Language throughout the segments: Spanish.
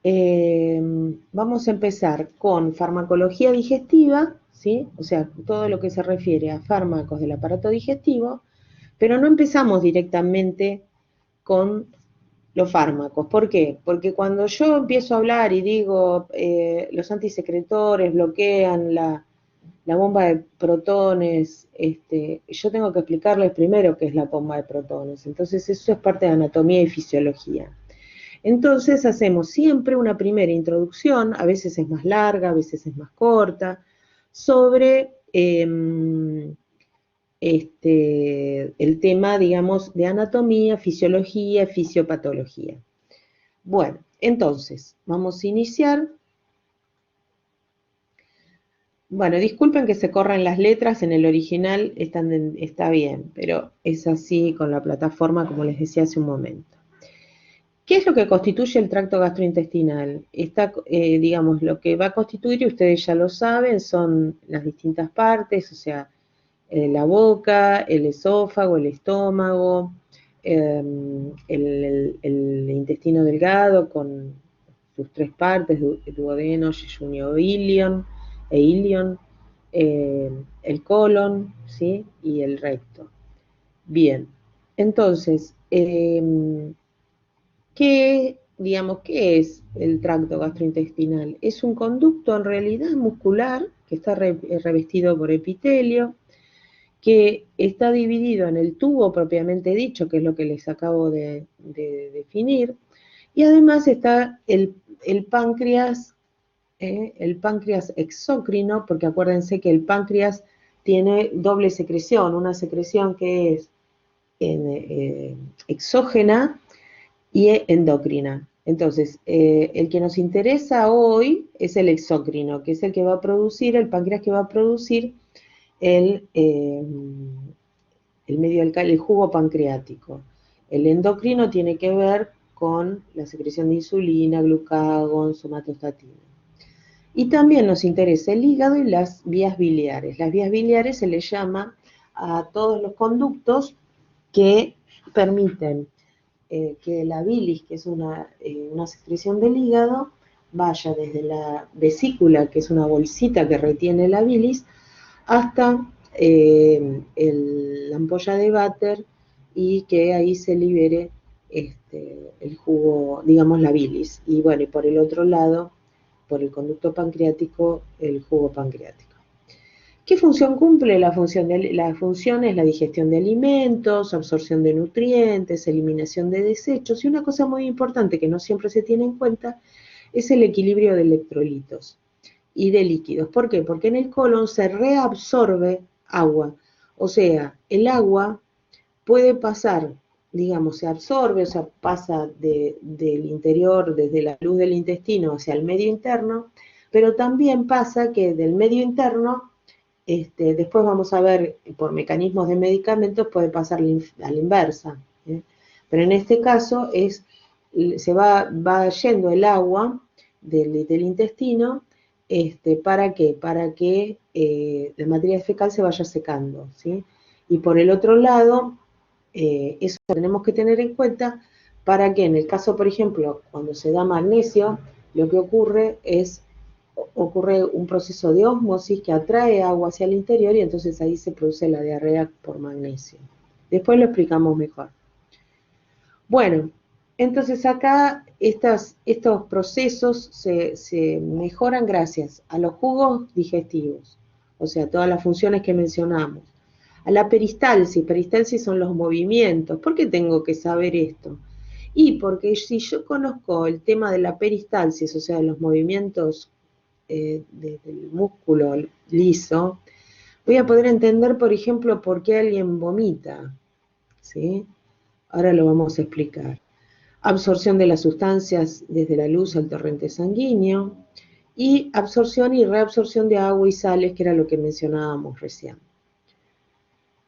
Vamos a empezar con farmacología digestiva, ¿sí? O sea, todo lo que se refiere a fármacos del aparato digestivo, pero no empezamos directamente con los fármacos. ¿Por qué? Porque cuando yo empiezo a hablar y digo los antisecretores bloquean la bomba de protones, yo tengo que explicarles primero qué es la bomba de protones. Entonces eso es parte de anatomía y fisiología. Entonces hacemos siempre una primera introducción, a veces es más larga, a veces es más corta, sobre el tema, digamos, de anatomía, fisiología, fisiopatología. Bueno, entonces, vamos a iniciar. Bueno, disculpen que se corran las letras, en el original está bien, pero es así con la plataforma, como les decía hace un momento. ¿Qué es lo que constituye el tracto gastrointestinal? Digamos, lo que va a constituir, y ustedes ya lo saben, son las distintas partes, o sea, la boca, el esófago, el estómago, el intestino delgado con sus tres partes, duodeno, yeyunio e ilion, el colon, ¿sí? Y el recto. Bien, entonces, ¿qué es el tracto gastrointestinal? Es un conducto en realidad muscular que está revestido por epitelio, que está dividido en el tubo propiamente dicho, que es lo que les acabo de definir, y además está el páncreas exócrino, porque acuérdense que el páncreas tiene doble secreción, una secreción que es eh, exógena y endocrina. Entonces, el que nos interesa hoy es el exócrino, que es el que va a producir, el páncreas que va a producir el, eh, el jugo pancreático. El endocrino tiene que ver con la secreción de insulina, glucagón, somatostatina. Y también nos interesa el hígado y las vías biliares. Las vías biliares se les llama a todos los conductos que permiten que la bilis, que es una secreción del hígado, vaya desde la vesícula, que es una bolsita que retiene la bilis, hasta la ampolla de váter y que ahí se libere el jugo, digamos la bilis. Y bueno, y por el otro lado, por el conducto pancreático, el jugo pancreático. ¿Qué función cumple? La función es la digestión de alimentos, absorción de nutrientes, eliminación de desechos y una cosa muy importante que no siempre se tiene en cuenta es el equilibrio de electrolitos y de líquidos. ¿Por qué? Porque en el colon se reabsorbe agua. O sea, el agua puede pasar, digamos, se absorbe, o sea, pasa del interior, desde la luz del intestino hacia el medio interno, pero también pasa que del medio interno, después vamos a ver por mecanismos de medicamentos, puede pasar a la inversa. Pero en este caso se va yendo el agua del intestino. ¿Para qué? Para que la materia fecal se vaya secando, ¿sí? Y por el otro lado, eso tenemos que tener en cuenta para que en el caso, por ejemplo, cuando se da magnesio, lo que ocurre un proceso de ósmosis que atrae agua hacia el interior y entonces ahí se produce la diarrea por magnesio. Después lo explicamos mejor. Bueno, entonces acá estos procesos se mejoran gracias a los jugos digestivos, o sea, todas las funciones que mencionamos. A la peristalsis son los movimientos. ¿Por qué tengo que saber esto? Y porque si yo conozco el tema de la peristalsis, o sea, los movimientos del músculo liso, voy a poder entender, por ejemplo, por qué alguien vomita, ¿sí? Ahora lo vamos a explicar. Absorción de las sustancias desde la luz al torrente sanguíneo y absorción y reabsorción de agua y sales, que era lo que mencionábamos recién.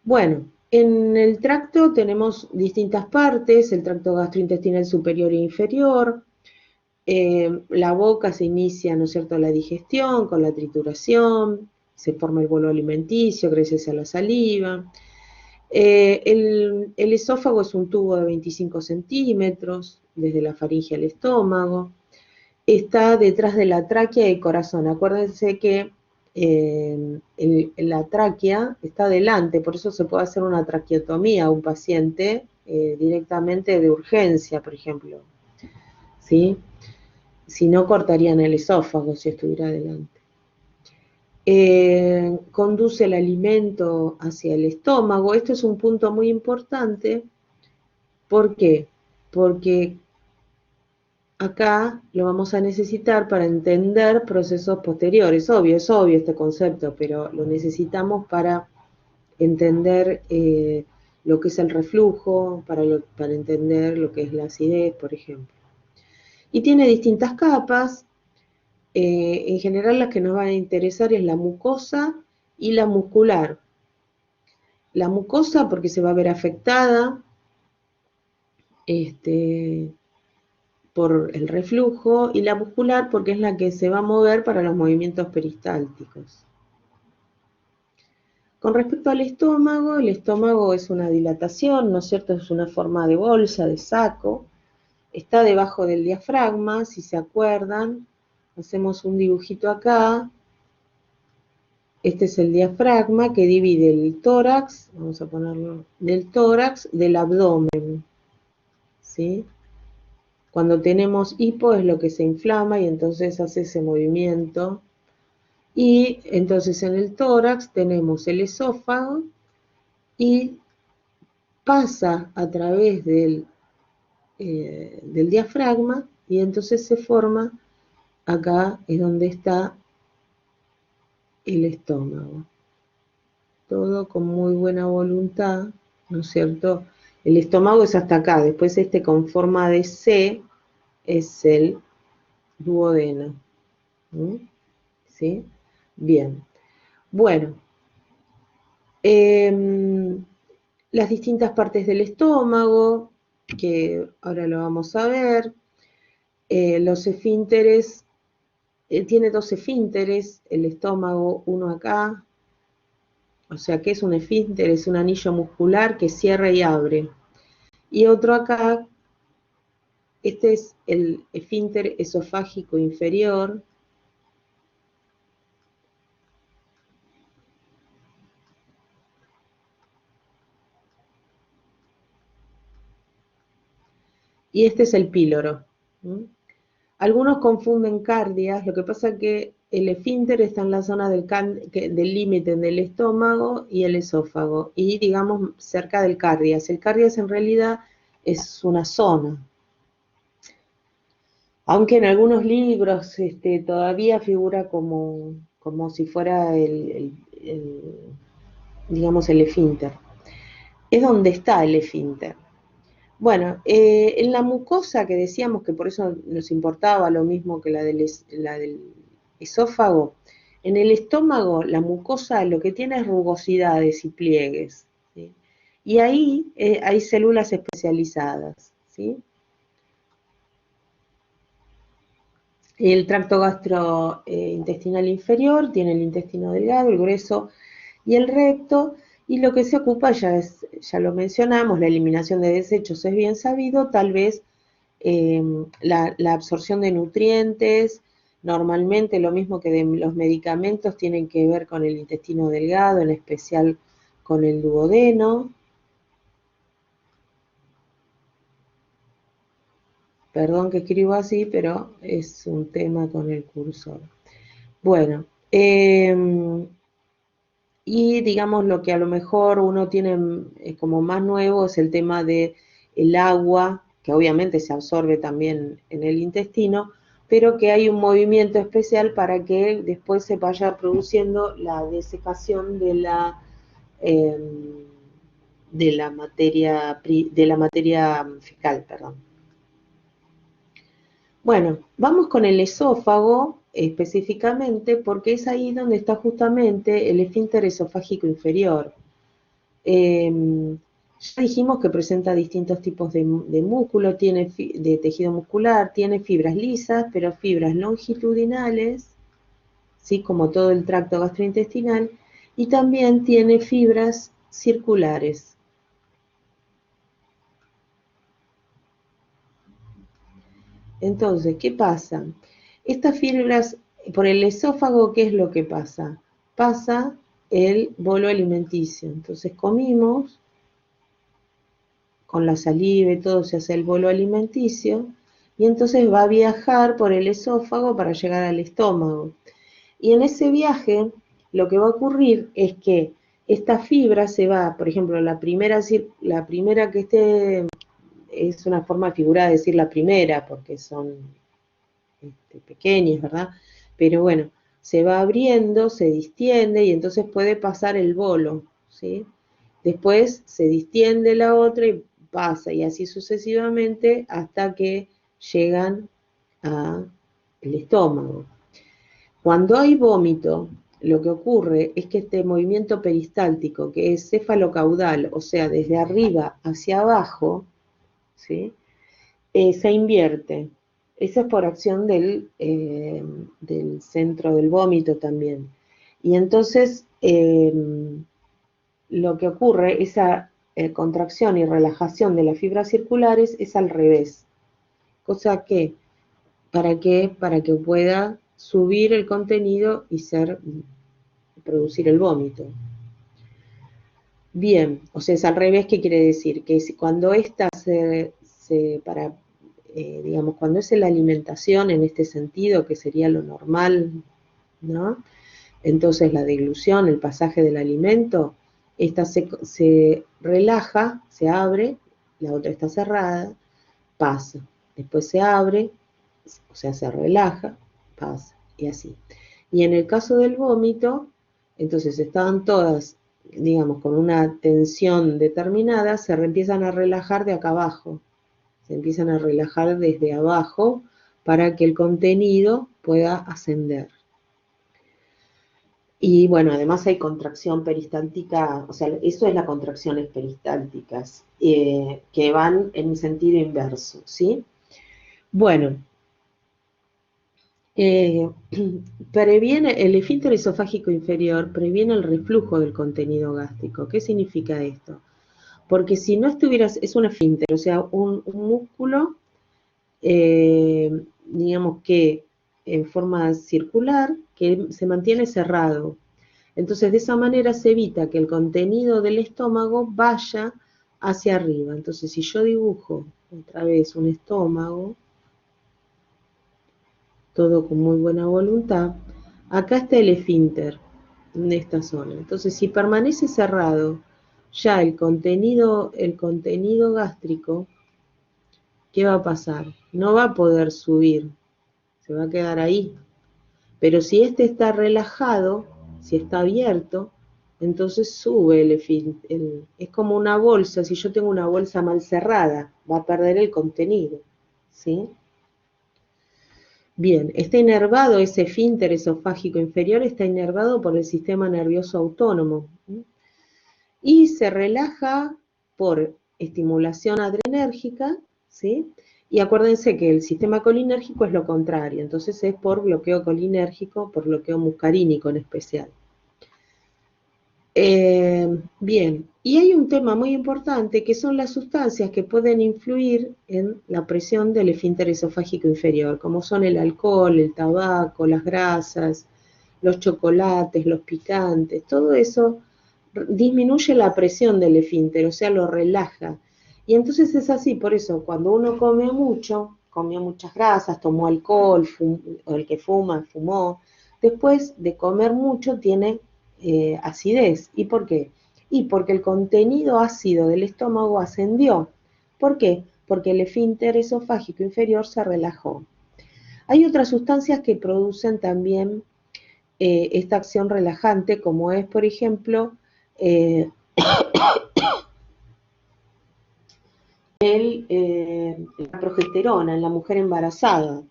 Bueno, en el tracto tenemos distintas partes, el tracto gastrointestinal superior e inferior, la boca se inicia, ¿no es cierto?, la digestión con la trituración, se forma el bolo alimenticio gracias a la saliva. El esófago es un tubo de 25 centímetros, desde la faringe al estómago. está detrás de la tráquea y el corazón. Acuérdense que la tráquea está delante, por eso se puede hacer una traqueotomía a un paciente directamente de urgencia, por ejemplo, ¿sí? Si no, cortarían el esófago si estuviera delante. Conduce el alimento hacia el estómago. Esto es un punto muy importante. ¿Por qué? Porque acá lo vamos a necesitar para entender procesos posteriores. Es obvio este concepto, pero lo necesitamos para entender lo que es el reflujo, para entender lo que es la acidez, por ejemplo. Y tiene distintas capas. En general las que nos van a interesar es la mucosa y la muscular. La mucosa porque se va a ver afectada por el reflujo, y la muscular porque es la que se va a mover para los movimientos peristálticos. Con respecto al estómago, el estómago es una dilatación, ¿no es cierto? Es una forma de bolsa, de saco. Está debajo del diafragma, si se acuerdan. Hacemos un dibujito acá. Este es el diafragma que divide el tórax, vamos a ponerlo, del tórax del abdomen, ¿sí? Cuando tenemos hipo es lo que se inflama y entonces hace ese movimiento. Y entonces en el tórax tenemos el esófago y pasa a través del diafragma y entonces se forma, acá es donde está el estómago. Todo con muy buena voluntad, ¿no es cierto? El estómago es hasta acá, después con forma de C es el duodeno. ¿Sí? Bien. Bueno, las distintas partes del estómago, que ahora lo vamos a ver. Los esfínteres, tiene dos esfínteres, el estómago, uno acá. O sea, ¿qué es un esfínter? Es un anillo muscular que cierra y abre. Y otro acá, este es el esfínter esofágico inferior. Y este es el píloro. Algunos confunden cardias, lo que pasa es que el esfínter está en la zona del límite del estómago y el esófago, y digamos cerca del cardias. El cardias en realidad es una zona. Aunque en algunos libros todavía figura como si fuera digamos, el esfínter. Es donde está el esfínter. Bueno, en la mucosa que decíamos que por eso nos importaba lo mismo que la del esófago, en el estómago la mucosa lo que tiene es rugosidades y pliegues, ¿sí? Y ahí hay células especializadas, ¿sí? El tracto gastrointestinal inferior tiene el intestino delgado, el grueso y el recto, y lo que se ocupa ya lo mencionamos, la eliminación de desechos es bien sabido, tal vez la absorción de nutrientes, normalmente lo mismo que de los medicamentos, tienen que ver con el intestino delgado, en especial con el duodeno. Perdón que escribo así, pero es un tema con el cursor. Bueno, y digamos lo que a lo mejor uno tiene como más nuevo es el tema de el agua, que obviamente se absorbe también en el intestino, pero que hay un movimiento especial para que después se vaya produciendo la desecación eh, de la materia fecal, perdón. Bueno, vamos con el esófago específicamente porque es ahí donde está justamente el esfínter esofágico inferior. Ya dijimos que presenta distintos tipos de músculo, de tejido muscular, tiene fibras lisas, pero fibras longitudinales, ¿sí? Como todo el tracto gastrointestinal, y también tiene fibras circulares. Entonces, ¿qué pasa? Estas fibras, por el esófago, ¿qué es lo que pasa? Pasa el bolo alimenticio. Entonces comimos, con la saliva y todo se hace el bolo alimenticio, y entonces va a viajar por el esófago para llegar al estómago. Y en ese viaje, lo que va a ocurrir es que esta fibra se va, por ejemplo, la primera que esté, es una forma figurada de decir la primera, porque son pequeñas, ¿verdad? Pero bueno, se va abriendo, se distiende y entonces puede pasar el bolo, ¿sí? Después se distiende la otra y pasa, y así sucesivamente hasta que llegan al estómago. Cuando hay vómito, lo que ocurre es que este movimiento peristáltico, que es cefalocaudal, o sea, desde arriba hacia abajo, ¿sí? Se invierte. Eso es por acción del centro del vómito también. Y entonces lo que ocurre, esa contracción y relajación de las fibras circulares es al revés. Cosa que, ¿para qué? Para que pueda subir el contenido y producir el vómito. Bien, o sea, es al revés. ¿Qué quiere decir? Que cuando esta digamos, cuando es la alimentación en este sentido, que sería lo normal, ¿no? Entonces la deglución, el pasaje del alimento, esta se relaja, se abre, la otra está cerrada, pasa. Después se abre, o sea, se relaja, pasa, y así. Y en el caso del vómito, entonces estaban todas, digamos, con una tensión determinada, se empiezan a relajar de acá abajo, se empiezan a relajar desde abajo para que el contenido pueda ascender. Y bueno, además hay contracción peristáltica, o sea, eso es las contracciones peristálticas, que van en sentido inverso, ¿sí? Bueno, eh, previene el esfínter esofágico inferior, previene el reflujo del contenido gástrico. ¿Qué significa esto? Porque si no estuvieras, es un esfínter, o sea, un músculo, digamos que en forma circular, que se mantiene cerrado. Entonces, de esa manera se evita que el contenido del estómago vaya hacia arriba. Entonces, si yo dibujo otra vez un estómago, todo con muy buena voluntad, acá está el esfínter en esta zona. Entonces, si permanece cerrado ya el contenido gástrico, ¿qué va a pasar? No va a poder subir, se va a quedar ahí. Pero si este está relajado, si está abierto, entonces sube el esfínter. Es como una bolsa, si yo tengo una bolsa mal cerrada, va a perder el contenido, ¿sí? Bien, está inervado ese esfínter esofágico inferior, está inervado por el sistema nervioso autónomo, ¿sí? Y se relaja por estimulación adrenérgica, ¿sí? Y acuérdense que el sistema colinérgico es lo contrario, entonces es por bloqueo colinérgico, por bloqueo muscarínico en especial. Bien, y hay un tema muy importante que son las sustancias que pueden influir en la presión del esfínter esofágico inferior, como son el alcohol, el tabaco, las grasas, los chocolates, los picantes, todo eso disminuye la presión del esfínter, o sea, lo relaja. Y entonces es así, por eso, cuando uno come mucho, comió muchas grasas, tomó alcohol, o el que fuma, fumó, después de comer mucho tiene acidez. ¿Y por qué? Y porque el contenido ácido del estómago ascendió. ¿Por qué? Porque el esfínter esofágico inferior se relajó. Hay otras sustancias que producen también esta acción relajante, como es, por ejemplo, eh, la progesterona en la mujer embarazada.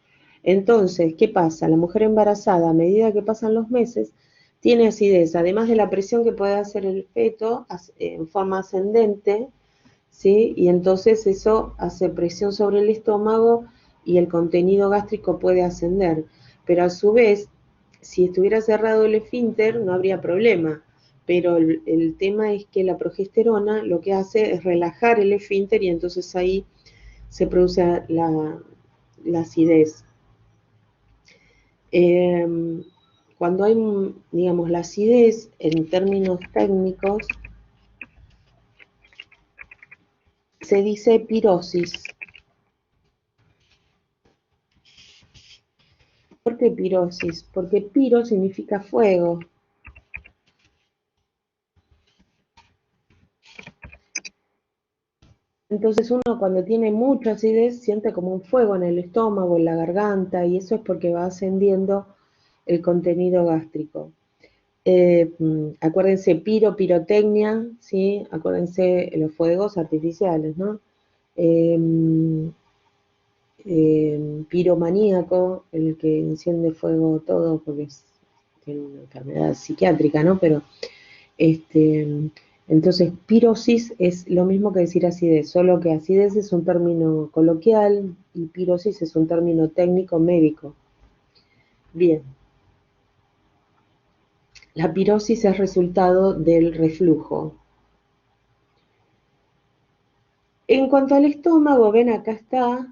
Entonces, ¿qué pasa? La mujer embarazada, a medida que pasan los meses, tiene acidez, además de la presión que puede hacer el feto en forma ascendente, ¿sí? Y entonces eso hace presión sobre el estómago y el contenido gástrico puede ascender. Pero a su vez, si estuviera cerrado el esfínter, no habría problema. Pero el tema es que la progesterona lo que hace es relajar el esfínter y entonces ahí se produce la acidez. Cuando hay, digamos, la acidez, en términos técnicos, se dice pirosis. ¿Por qué pirosis? Porque piro significa fuego. Entonces uno cuando tiene mucha acidez siente como un fuego en el estómago, en la garganta, y eso es porque va ascendiendo el contenido gástrico. Acuérdense, pirotecnia, ¿sí? Acuérdense los fuegos artificiales, ¿no? Eh, Piromaníaco, el que enciende fuego todo porque tiene una enfermedad psiquiátrica, ¿no? Pero entonces pirosis es lo mismo que decir acidez, solo que acidez es un término coloquial y pirosis es un término técnico médico. Bien. La pirosis es resultado del reflujo. En cuanto al estómago, ven, acá está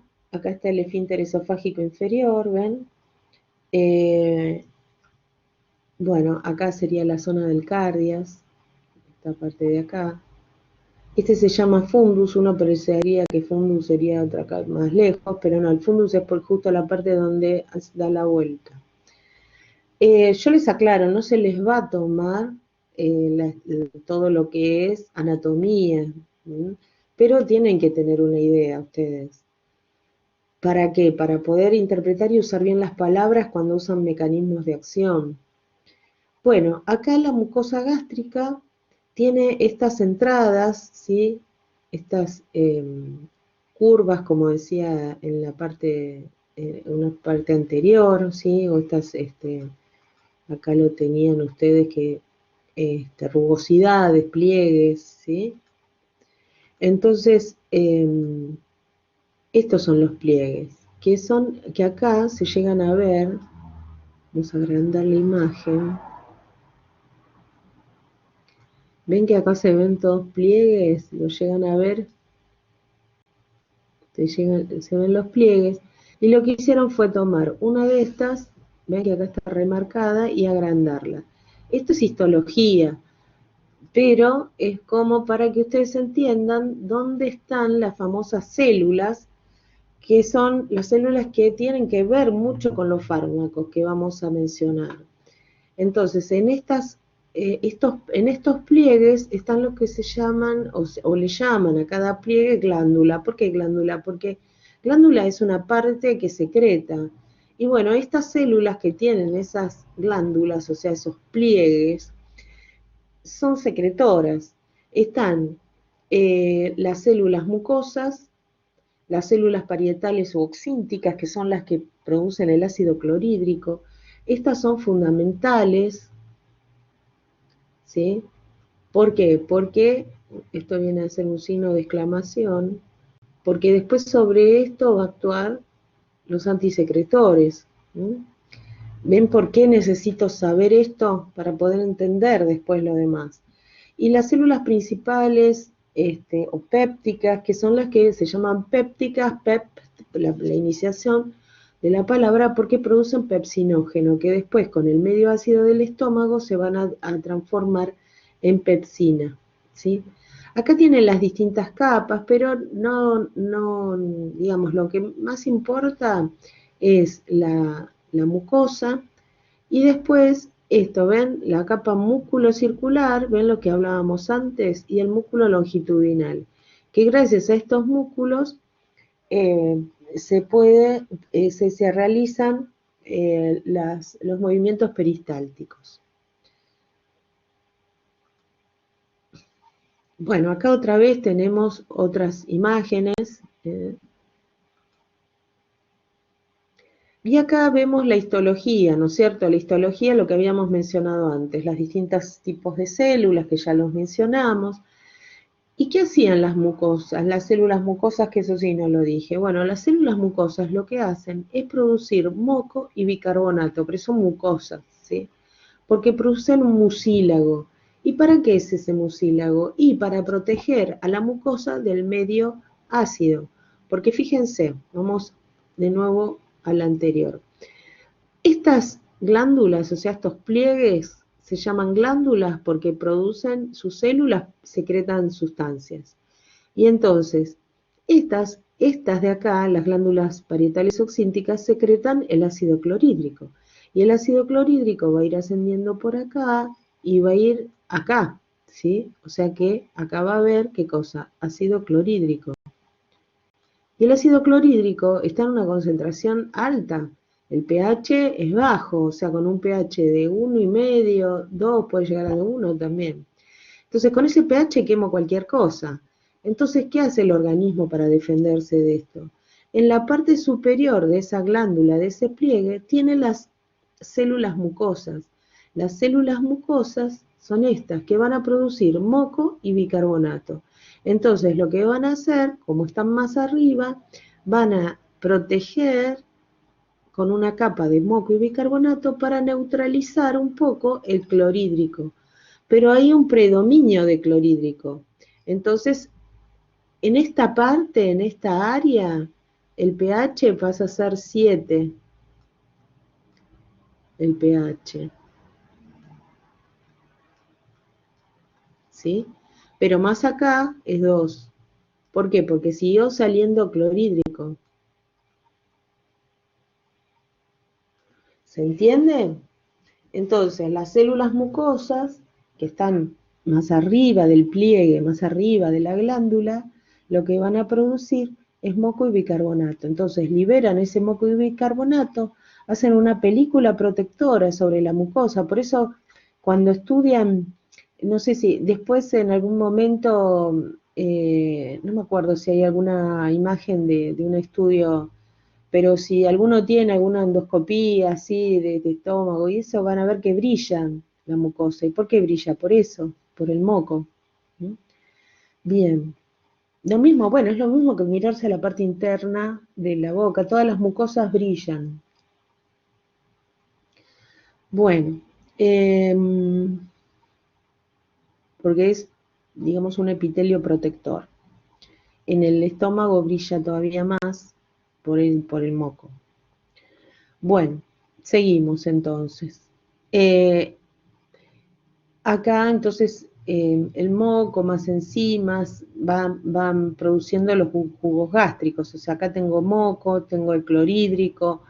el esfínter esofágico inferior, ven. Bueno, acá sería la zona del cardias, esta parte de acá. Este se llama fundus, uno pensaría que fundus sería otra más lejos, pero no, el fundus es por justo la parte donde da la vuelta. Yo les aclaro, no se les va a tomar todo lo que es anatomía, ¿sí? Pero tienen que tener una idea ustedes. ¿Para qué? Para poder interpretar y usar bien las palabras cuando usan mecanismos de acción. Bueno, acá la mucosa gástrica tiene estas entradas, ¿sí? Estas curvas, como decía en la parte, una parte anterior, ¿sí? O estas, acá lo tenían ustedes que, rugosidades, pliegues, ¿sí? Entonces, estos son los pliegues, que acá se llegan a ver, vamos a agrandar la imagen, ven que acá se ven todos pliegues, lo llegan a ver, se ven los pliegues, y lo que hicieron fue tomar una de estas, ven que acá está remarcada, y agrandarla. Esto es histología, pero es como para que ustedes entiendan dónde están las famosas células, que son las células que tienen que ver mucho con los fármacos que vamos a mencionar. Entonces, en estos pliegues están los que se llaman, o le llaman a cada pliegue glándula. ¿Por qué glándula? Porque glándula es una parte que secreta. Y bueno, estas células que tienen esas glándulas, o sea, esos pliegues, son secretoras. Están las células mucosas, las células parietales u oxínticas, que son las que producen el ácido clorhídrico. Estas son fundamentales, ¿sí? ¿Por qué? Porque esto viene a ser un signo de exclamación, porque después sobre esto va a actuar los antisecretores. ¿Sí? ¿Ven por qué necesito saber esto? Para poder entender después lo demás. Y las células principales o pépticas, que son las que se llaman pépticas, la iniciación de la palabra, porque producen pepsinógeno, que después con el medio ácido del estómago se van a transformar en pepsina, ¿sí? Acá tienen las distintas capas, pero no, digamos, lo que más importa es la mucosa, y después esto, ¿ven? La capa músculo-circular, ¿ven lo que hablábamos antes? Y el músculo longitudinal, que gracias a estos músculos se realizan los movimientos peristálticos. Bueno, acá otra vez tenemos otras imágenes. Y acá vemos la histología, ¿no es cierto? La histología, lo que habíamos mencionado antes, los distintos tipos de células que ya los mencionamos. ¿Y qué hacían las mucosas, las células mucosas, que eso sí no lo dije? Bueno, las células mucosas lo que hacen es producir moco y bicarbonato, pero son mucosas, ¿sí? Porque producen un mucílago. ¿Y para qué es ese mucílago? Y para proteger a la mucosa del medio ácido. Porque fíjense, vamos de nuevo a la anterior. Estas glándulas, o sea, estos pliegues, se llaman glándulas porque producen, sus células secretan sustancias. Y entonces, estas de acá, las glándulas parietales oxínticas, secretan el ácido clorhídrico. Y el ácido clorhídrico va a ir ascendiendo por acá y va a ir acá, ¿sí? O sea que acá va a haber, ¿qué cosa? Ácido clorhídrico. Y el ácido clorhídrico está en una concentración alta. El pH es bajo, o sea, con un pH de 1,5, 2, puede llegar a 1 también. Entonces, con ese pH quemo cualquier cosa. Entonces, ¿qué hace el organismo para defenderse de esto? En la parte superior de esa glándula, de ese pliegue, tiene las células mucosas. Las células mucosas son estas, que van a producir moco y bicarbonato. Entonces, lo que van a hacer, como están más arriba, van a proteger con una capa de moco y bicarbonato para neutralizar un poco el clorhídrico. Pero hay un predominio de clorhídrico. Entonces, en esta parte, en esta área, el pH pasa a ser 7, el pH. ¿Sí? Pero más acá es 2. ¿Por qué? Porque siguió saliendo clorhídrico. ¿Se entiende? Entonces, las células mucosas, que están más arriba del pliegue, más arriba de la glándula, lo que van a producir es moco y bicarbonato. Entonces, liberan ese moco y bicarbonato, hacen una película protectora sobre la mucosa. Por eso, cuando estudian, no sé si después en algún momento, no me acuerdo si hay alguna imagen de un estudio, pero si alguno tiene alguna endoscopía así de estómago y eso, van a ver que brilla la mucosa. ¿Y por qué brilla? Por eso, por el moco. ¿Mm? Bien. Lo mismo, bueno, es lo mismo que mirarse a la parte interna de la boca. Todas las mucosas brillan. Bueno, porque es, digamos, un epitelio protector. En el estómago brilla todavía más por el moco. Bueno, seguimos entonces. Acá entonces el moco más enzimas van produciendo los jugos gástricos. O sea, acá tengo moco, tengo el clorhídrico,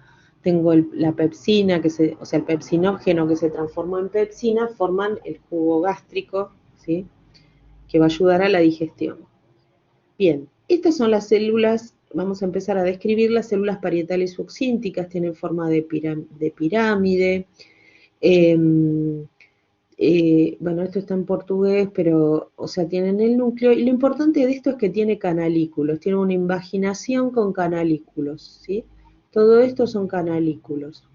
tengo la pepsina, o sea, el pepsinógeno que se transformó en pepsina, forman el jugo gástrico, ¿sí? Que va a ayudar a la digestión. Bien, estas son las células, vamos a empezar a describir las células parietales succínticas, tienen forma de pirámide. Bueno, esto está en portugués, pero, o sea, tienen el núcleo, y lo importante de esto es que tiene canalículos, tiene una invaginación con canalículos, ¿sí? Todo esto son canalículos.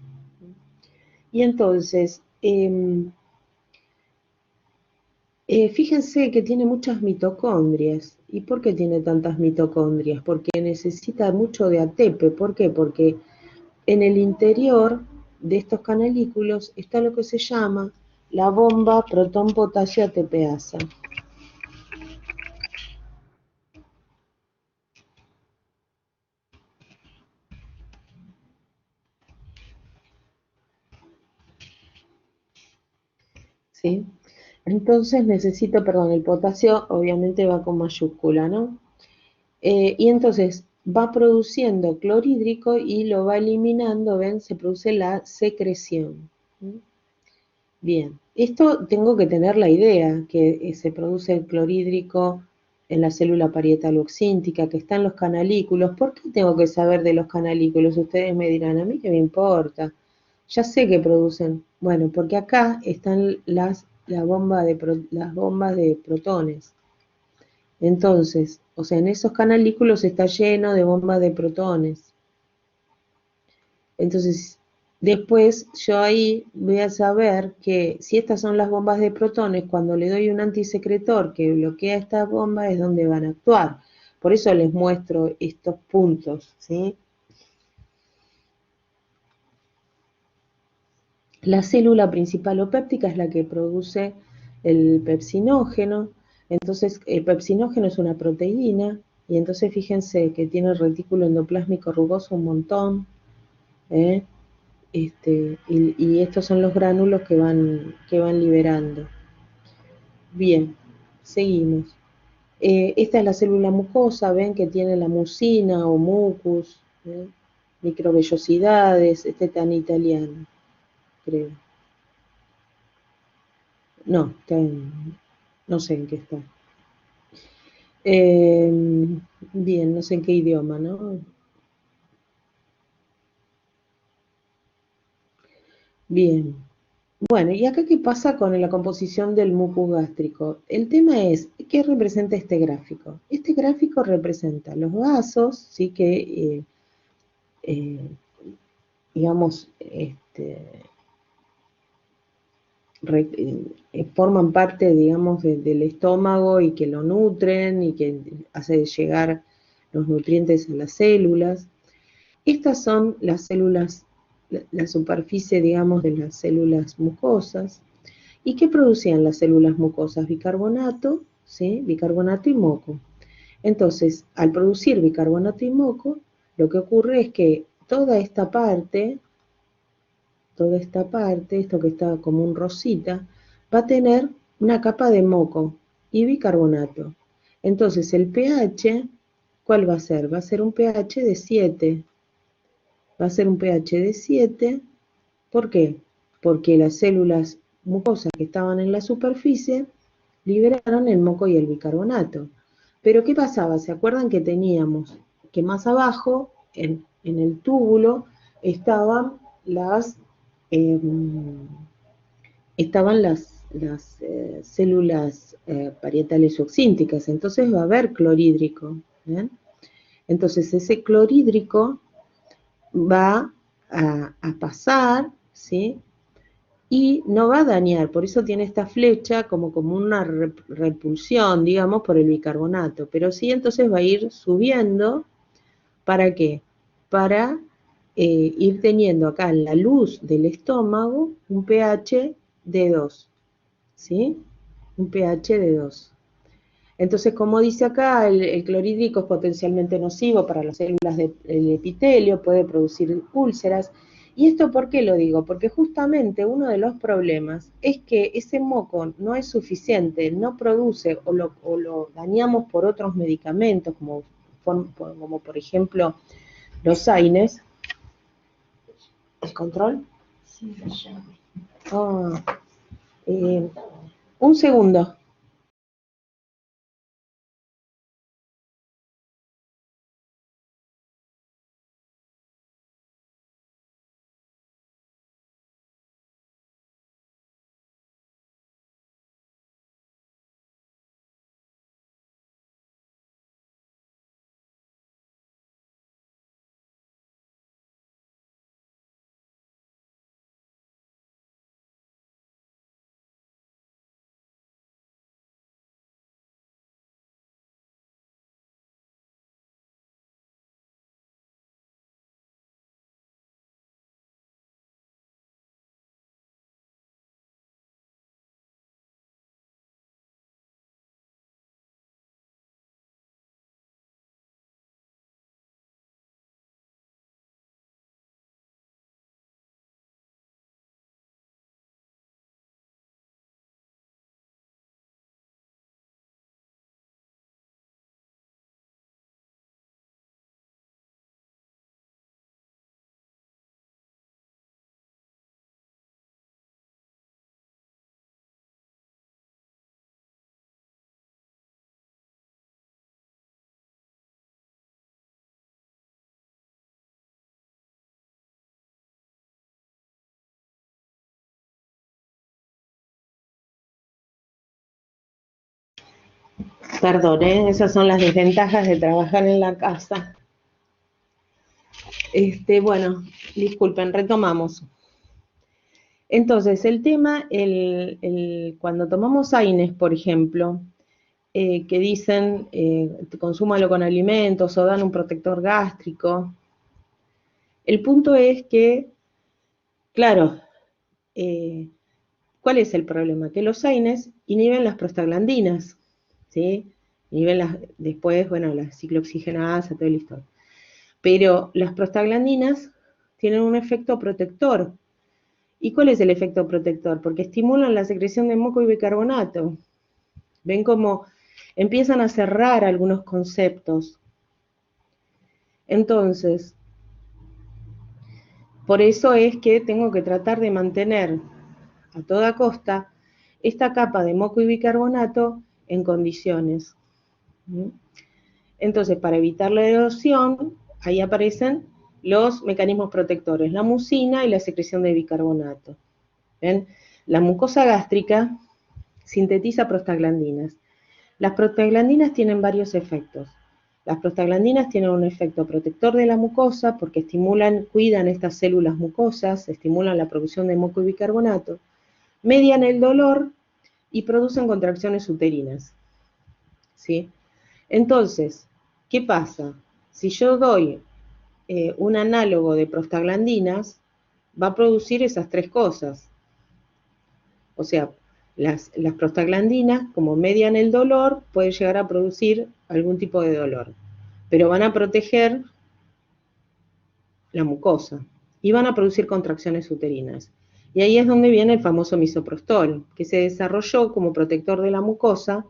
Y entonces, fíjense que tiene muchas mitocondrias. ¿Y por qué tiene tantas mitocondrias? Porque necesita mucho de ATP. ¿Por qué? Porque en el interior de estos canalículos está lo que se llama la bomba protón-potasio ATPasa. ¿Sí? Entonces necesito, perdón, el potasio obviamente va con mayúscula, ¿no? Y entonces va produciendo clorhídrico y lo va eliminando, ven, se produce la secreción. Bien, esto tengo que tener la idea, que se produce el clorhídrico en la célula parietal oxíntica, que está en los canalículos. ¿Por qué tengo que saber de los canalículos? Ustedes me dirán, a mí qué me importa. Ya sé que producen. Bueno, porque acá están las bombas de protones. Entonces, o sea, en esos canalículos está lleno de bombas de protones. Entonces, después yo ahí voy a saber que si estas son las bombas de protones, cuando le doy un antisecretor que bloquea estas bombas es donde van a actuar. Por eso les muestro estos puntos, ¿sí? La célula principal o péptica es la que produce el pepsinógeno. Entonces, el pepsinógeno es una proteína Y entonces fíjense que tiene el retículo endoplásmico rugoso un montón, ¿eh? Y estos son los gránulos que van liberando. Bien, seguimos. Esta es la célula mucosa, ven que tiene la mucina o mucus, microvellosidades, este tan italiano, creo. No, no sé en qué está. Bien, no sé en qué idioma, ¿no? Bien. Bueno, ¿y acá qué pasa con la composición del mucus gástrico? El tema es, ¿qué representa este gráfico? Este gráfico representa los vasos, ¿sí? Que, digamos, forman parte, digamos, del estómago y que lo nutren y que hace llegar los nutrientes a las células. Estas son las células, la superficie, digamos, de las células mucosas. ¿Y qué producían las células mucosas? Bicarbonato, ¿sí? Bicarbonato y moco. Entonces, al producir bicarbonato y moco, lo que ocurre es que toda esta parte, esto que está como un rosita, va a tener una capa de moco y bicarbonato. Entonces, el pH, ¿cuál va a ser? Va a ser un pH de 7. Va a ser un pH de 7. ¿Por qué? Porque las células mucosas que estaban en la superficie liberaron el moco y el bicarbonato. Pero ¿qué pasaba? ¿Se acuerdan que teníamos que más abajo, en el túbulo, estaban las, eh, células parietales oxínticas? Entonces va a haber clorhídrico. ¿Bien? Entonces ese clorhídrico va a pasar, ¿sí? Y no va a dañar, por eso tiene esta flecha como una repulsión, digamos, por el bicarbonato, pero sí entonces va a ir subiendo, ¿para qué? Para ir teniendo acá en la luz del estómago un pH de 2, ¿sí? Un pH de 2. Entonces, como dice acá, el clorhídrico es potencialmente nocivo para las células del epitelio, puede producir úlceras. ¿Y esto por qué lo digo? Porque justamente uno de los problemas es que ese moco no es suficiente, no produce o lo dañamos por otros medicamentos, como por ejemplo los AINES. ¿El control? Sí, la llave. Ah, un segundo. Perdón, esas son las desventajas de trabajar en la casa. Bueno, disculpen, retomamos. Entonces, el tema, cuando tomamos AINES, por ejemplo, que dicen consúmalo con alimentos o dan un protector gástrico, el punto es que, claro, ¿cuál es el problema? Que los AINES inhiben las prostaglandinas, ¿sí? Después, bueno, la ciclooxigenasa, todo el historia. Pero las prostaglandinas tienen un efecto protector. ¿Y cuál es el efecto protector? Porque estimulan la secreción de moco y bicarbonato. Ven cómo empiezan a cerrar algunos conceptos. Entonces, por eso es que tengo que tratar de mantener a toda costa esta capa de moco y bicarbonato en condiciones. Entonces, para evitar la erosión, ahí aparecen los mecanismos protectores, la mucina y la secreción de bicarbonato. ¿Ven? La mucosa gástrica sintetiza prostaglandinas. Las prostaglandinas tienen varios efectos. Las prostaglandinas tienen un efecto protector de la mucosa porque estimulan, cuidan estas células mucosas, estimulan la producción de moco y bicarbonato, median el dolor y producen contracciones uterinas. ¿Sí? Entonces, ¿qué pasa? Si yo doy un análogo de prostaglandinas, va a producir esas tres cosas. O sea, las prostaglandinas, como median el dolor, pueden llegar a producir algún tipo de dolor, pero van a proteger la mucosa y van a producir contracciones uterinas. Y ahí es donde viene el famoso misoprostol, que se desarrolló como protector de la mucosa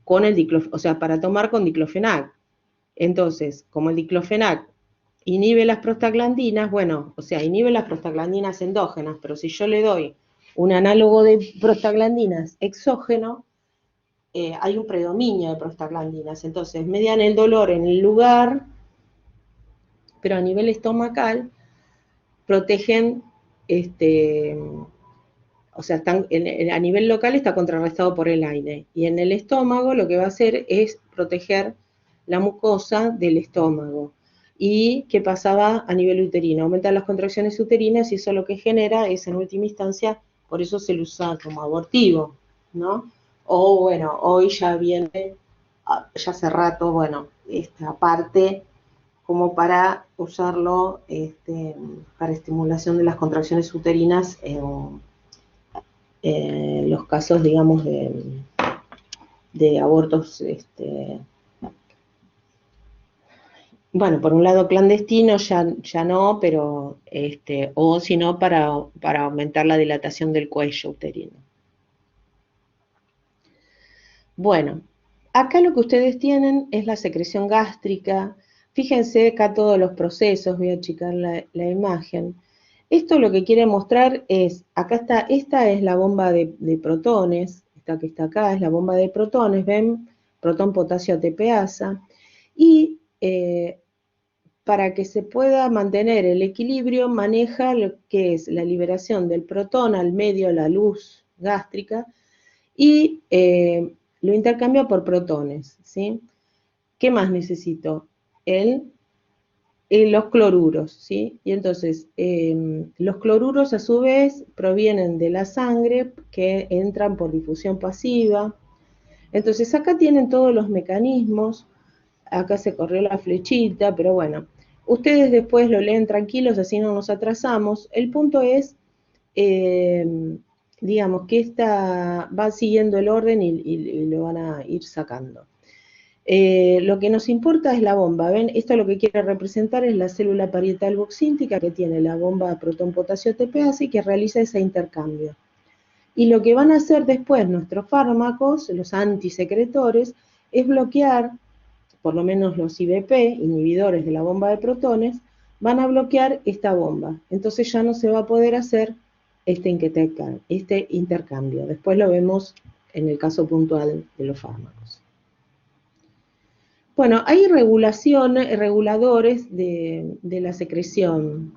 con el diclofenac, o sea, para tomar con diclofenac. Entonces, como el diclofenac inhibe las prostaglandinas, bueno, o sea, inhibe las prostaglandinas endógenas, pero si yo le doy un análogo de prostaglandinas exógeno, hay un predominio de prostaglandinas. Entonces, median el dolor en el lugar, pero a nivel estomacal, protegen, o sea, a nivel local está contrarrestado por el aire. Y en el estómago lo que va a hacer es proteger la mucosa del estómago. ¿Y qué pasaba a nivel uterino? Aumentan las contracciones uterinas y eso lo que genera es, en última instancia, por eso se lo usa como abortivo, ¿no? O bueno, hoy ya viene, ya hace rato, bueno, esta parte como para usarlo para estimulación de las contracciones uterinas en los casos, digamos, de abortos, bueno, por un lado clandestino ya no, pero, o si no, para aumentar la dilatación del cuello uterino. Bueno, acá lo que ustedes tienen es la secreción gástrica. Fíjense acá todos los procesos, voy a achicar la imagen. Esto lo que quiere mostrar es, acá está, esta es la bomba de protones, esta que está acá es la bomba de protones, ven, protón, potasio, ATPasa, y para que se pueda mantener el equilibrio, maneja lo que es la liberación del protón al medio, la luz gástrica, y lo intercambia por protones, ¿sí? ¿Qué más necesito? Los cloruros, ¿sí? Y entonces, los cloruros a su vez provienen de la sangre que entran por difusión pasiva. Entonces, acá tienen todos los mecanismos. Acá se corrió la flechita, pero bueno, ustedes después lo leen tranquilos, así no nos atrasamos. El punto es, digamos, que esta va siguiendo el orden y lo van a ir sacando. Lo que nos importa es la bomba, ¿ven? Esto lo que quiere representar es la célula parietal boxíntica que tiene la bomba protón-potasio ATPasa y que realiza ese intercambio. Y lo que van a hacer después nuestros fármacos, los antisecretores, es bloquear, por lo menos los IBP, inhibidores de la bomba de protones, van a bloquear esta bomba. Entonces ya no se va a poder hacer este intercambio. Después lo vemos en el caso puntual de los fármacos. Bueno, hay reguladores de la secreción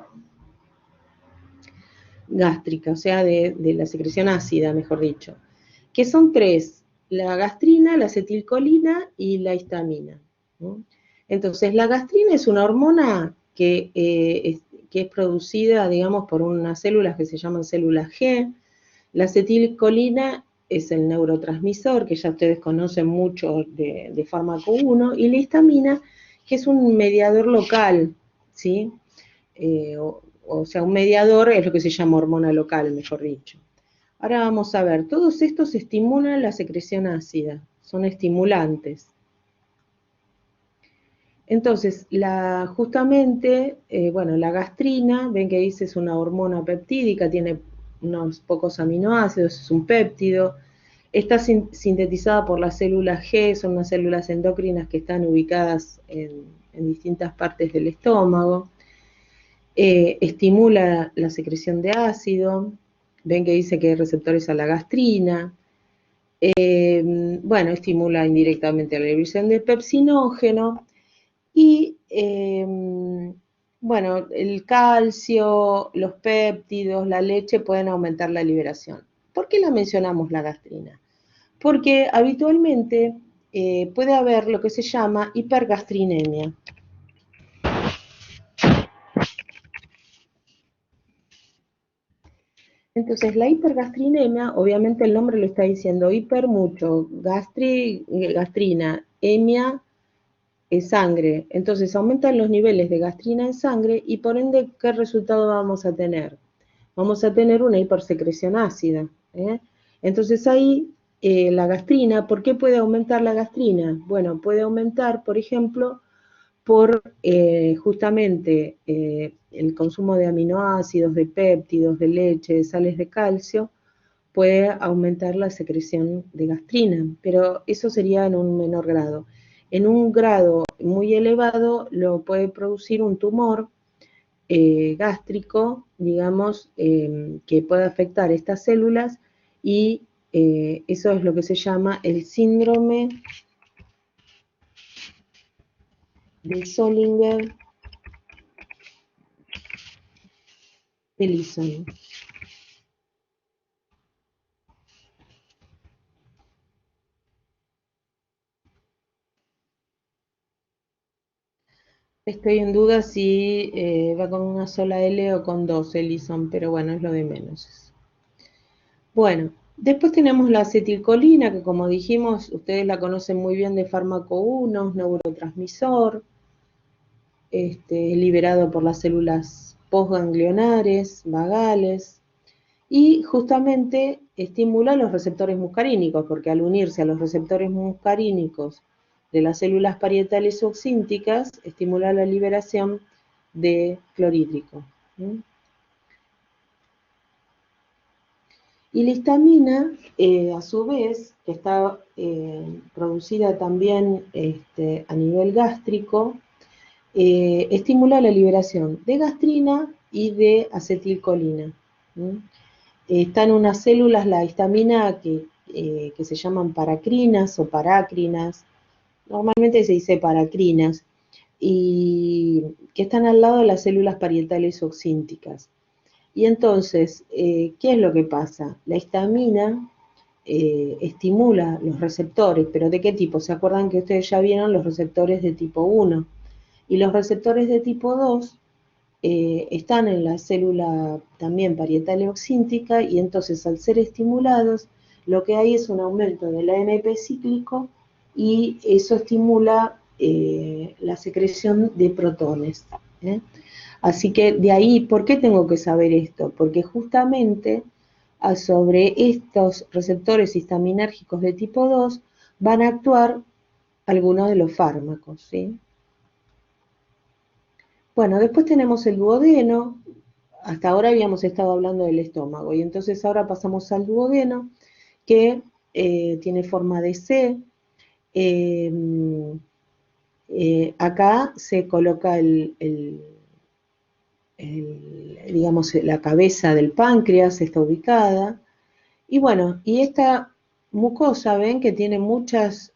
gástrica, o sea, de la secreción ácida, mejor dicho, que son tres: la gastrina, la acetilcolina y la histamina, ¿no? Entonces, la gastrina es una hormona que es producida, digamos, por unas células que se llaman células G. La acetilcolina es el neurotransmisor, que ya ustedes conocen mucho de fármaco 1, y la histamina, que es un mediador local, ¿sí? O sea, un mediador es lo que se llama hormona local, mejor dicho. Ahora vamos a ver, todos estos estimulan la secreción ácida, son estimulantes. Entonces, justamente, bueno, la gastrina, ven que dice es una hormona peptídica, tiene unos pocos aminoácidos, es un péptido, está sintetizada por las células G, son unas células endocrinas que están ubicadas en distintas partes del estómago, estimula la secreción de ácido, ven que dice que hay receptores a la gastrina, bueno, estimula indirectamente la liberación de pepsinógeno, y bueno, el calcio, los péptidos, la leche pueden aumentar la liberación. ¿Por qué la mencionamos la gastrina? Porque habitualmente puede haber lo que se llama hipergastrinemia. Entonces, la hipergastrinemia, obviamente el nombre lo está diciendo, hiper mucho, gastrina, emia es sangre. Entonces, aumentan los niveles de gastrina en sangre y por ende, ¿qué resultado vamos a tener? Vamos a tener una hipersecreción ácida. Entonces ahí la gastrina, ¿por qué puede aumentar la gastrina? Bueno, puede aumentar, por ejemplo, por justamente el consumo de aminoácidos, de péptidos, de leche, de sales de calcio, puede aumentar la secreción de gastrina, pero eso sería en un menor grado. En un grado muy elevado lo puede producir un tumor gástrico, digamos, que puede afectar estas células y eso es lo que se llama el síndrome de Zollinger-Ellison. Estoy en duda si va con una sola L o con dos Ellison, pero bueno, es lo de menos. Bueno, después tenemos la acetilcolina, que como dijimos, ustedes la conocen muy bien de fármaco 1, neurotransmisor, liberado por las células postganglionares, vagales, y justamente estimula los receptores muscarínicos, porque al unirse a los receptores muscarínicos de las células parietales oxínticas, estimula la liberación de clorhídrico. Y la histamina, a su vez, que está producida también a nivel gástrico, estimula la liberación de gastrina y de acetilcolina. Están unas células, la histamina, que se llaman paracrinas o parácrinas, normalmente se dice paracrinas, y que están al lado de las células parietales oxínticas. Y entonces, ¿qué es lo que pasa? La histamina estimula los receptores, pero ¿de qué tipo? ¿Se acuerdan que ustedes ya vieron los receptores de tipo 1? Y los receptores de tipo 2 están en la célula también parietal oxíntica y entonces al ser estimulados lo que hay es un aumento del AMP cíclico y eso estimula la secreción de protones. Así que de ahí, ¿por qué tengo que saber esto? Porque justamente sobre estos receptores histaminérgicos de tipo 2 van a actuar algunos de los fármacos, ¿sí? Bueno, después tenemos el duodeno. Hasta ahora habíamos estado hablando del estómago y entonces ahora pasamos al duodeno que tiene forma de C. Acá se coloca digamos, la cabeza del páncreas, está ubicada. Y bueno, y esta mucosa, ven que tiene muchos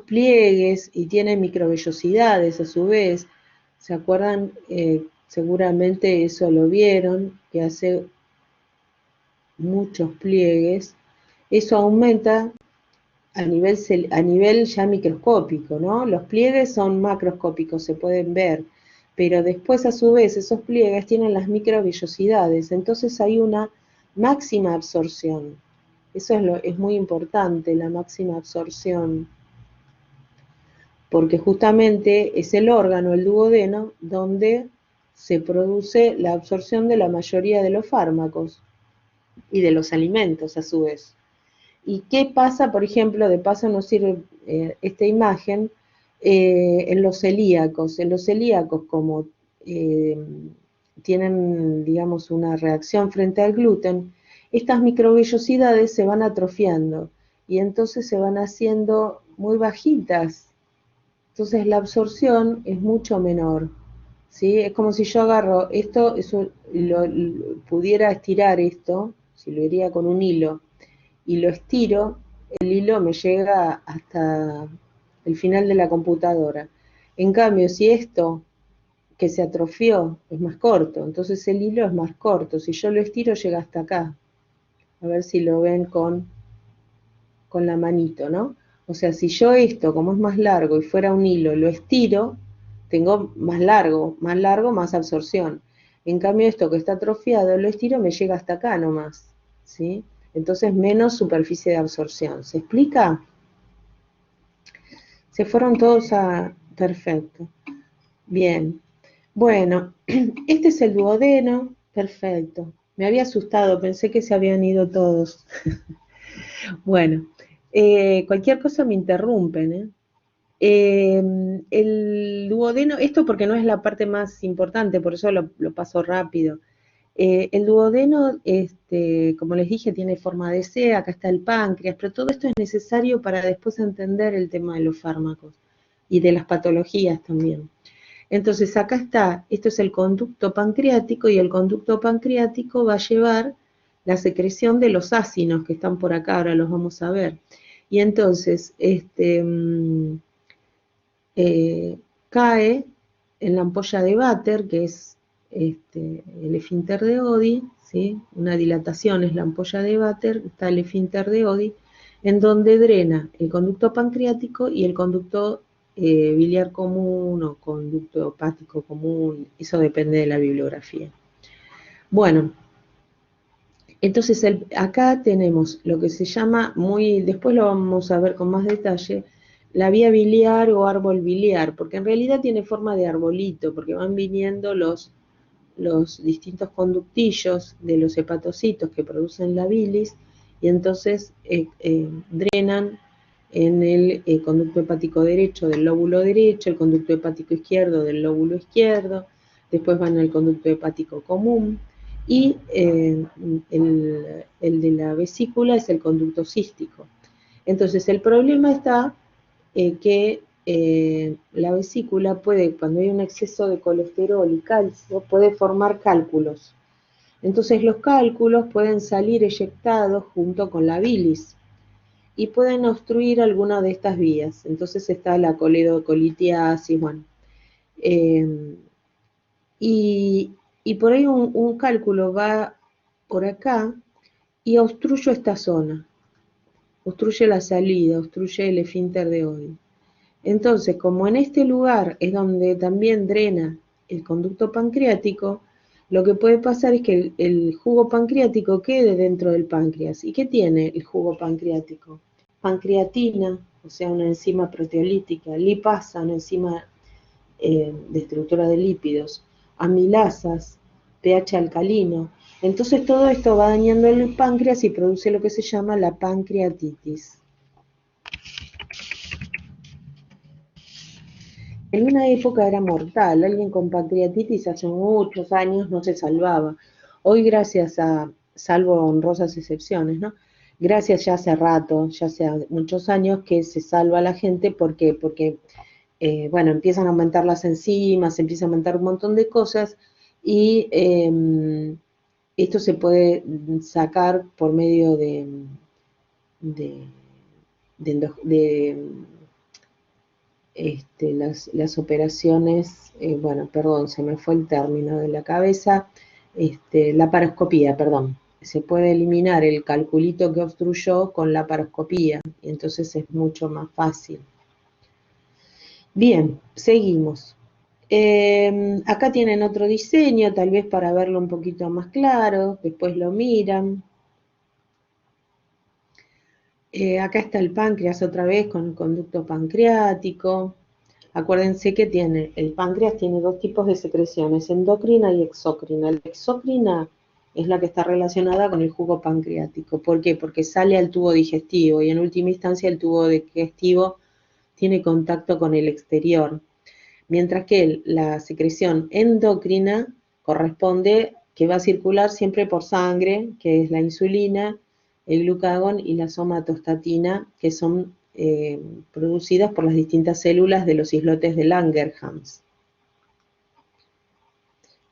pliegues y tiene microvellosidades a su vez. ¿Se acuerdan? Seguramente eso lo vieron, que hace muchos pliegues. Eso aumenta a nivel ya microscópico, ¿no? Los pliegues son macroscópicos, se pueden ver, pero después a su vez esos pliegues tienen las microvellosidades, entonces hay una máxima absorción. Eso es muy importante, la máxima absorción, porque justamente es el órgano, el duodeno, donde se produce la absorción de la mayoría de los fármacos. y de los alimentos a su vez. ¿Y qué pasa, por ejemplo, de paso nos sirve esta imagen, en los celíacos? En los celíacos, como eh, tienen, digamos, una reacción frente al gluten, estas microvellosidades se van atrofiando y entonces se van haciendo muy bajitas. Entonces la absorción es mucho menor. ¿Sí? Es como si yo agarro esto, pudiera estirar esto, si lo iría con un hilo, y lo estiro, el hilo me llega hasta el final de la computadora. En cambio, si esto que se atrofió es más corto, entonces el hilo es más corto. Si yo lo estiro, llega hasta acá. A ver si lo ven con la manito, ¿no? O sea, si yo esto, como es más largo y fuera un hilo, lo estiro, tengo más largo, más absorción. En cambio, esto que está atrofiado, lo estiro, me llega hasta acá nomás, ¿sí? Entonces, menos superficie de absorción. ¿Se explica? Se fueron todos a... Perfecto. Bien. Bueno, este es el duodeno. Perfecto. Me había asustado, pensé que se habían ido todos. Bueno, cualquier cosa me interrumpen, ¿eh? El duodeno, esto porque no es la parte más importante, por eso lo paso rápido. El duodeno, como les dije, tiene forma de C, acá está el páncreas, pero todo esto es necesario para después entender el tema de los fármacos y de las patologías también. Entonces acá está, esto es el conducto pancreático y el conducto pancreático va a llevar la secreción de los ácidos que están por acá, ahora los vamos a ver. Y entonces, cae en la ampolla de Vater, que es el esfínter de Oddi, ¿sí? Una dilatación es la ampolla de Vater, está el esfínter de Oddi, en donde drena el conducto pancreático y el conducto biliar común o conducto hepático común, eso depende de la bibliografía. Bueno, entonces acá tenemos lo que se llama, después lo vamos a ver con más detalle, la vía biliar o árbol biliar, porque en realidad tiene forma de arbolito, porque van viniendo los distintos conductillos de los hepatocitos que producen la bilis, y entonces drenan en el conducto hepático derecho del lóbulo derecho, el conducto hepático izquierdo del lóbulo izquierdo, después van al conducto hepático común, y el de la vesícula es el conducto cístico. Entonces el problema está que la vesícula puede, cuando hay un exceso de colesterol y calcio, puede formar cálculos. Entonces los cálculos pueden salir eyectados junto con la bilis y pueden obstruir alguna de estas vías. Entonces está la coledocolitiasis, bueno. Y por ahí un cálculo va por acá y obstruye esta zona, obstruye la salida, obstruye el esfínter de Oddi. Entonces, como en este lugar es donde también drena el conducto pancreático, lo que puede pasar es que el jugo pancreático quede dentro del páncreas. ¿Y qué tiene el jugo pancreático? Pancreatina, o sea, una enzima proteolítica, lipasa, una enzima de estructura de lípidos, amilasas, pH alcalino. Entonces todo esto va dañando el páncreas y produce lo que se llama la pancreatitis. En una época era mortal, alguien con pancreatitis hace muchos años no se salvaba. Hoy gracias a, salvo honrosas excepciones, ¿no? Gracias ya hace rato, ya hace muchos años que se salva a la gente, ¿por qué? Porque, bueno, empiezan a aumentar las enzimas, empieza a aumentar un montón de cosas y esto se puede sacar por medio de, de las operaciones, bueno, perdón, se me fue el término de la cabeza, la paroscopía, perdón. Se puede eliminar el calculito que obstruyó con la paroscopía, y entonces es mucho más fácil. Bien, seguimos. Acá tienen otro diseño, tal vez para verlo un poquito más claro, después lo miran. Acá está el páncreas otra vez con el conducto pancreático. Acuérdense que el páncreas tiene dos tipos de secreciones, endocrina y exócrina. La exócrina es la que está relacionada con el jugo pancreático. ¿Por qué? Porque sale al tubo digestivo y en última instancia el tubo digestivo tiene contacto con el exterior, mientras que la secreción endocrina corresponde que va a circular siempre por sangre, que es la insulina, el glucagón y la somatostatina, que son producidas por las distintas células de los islotes de Langerhans.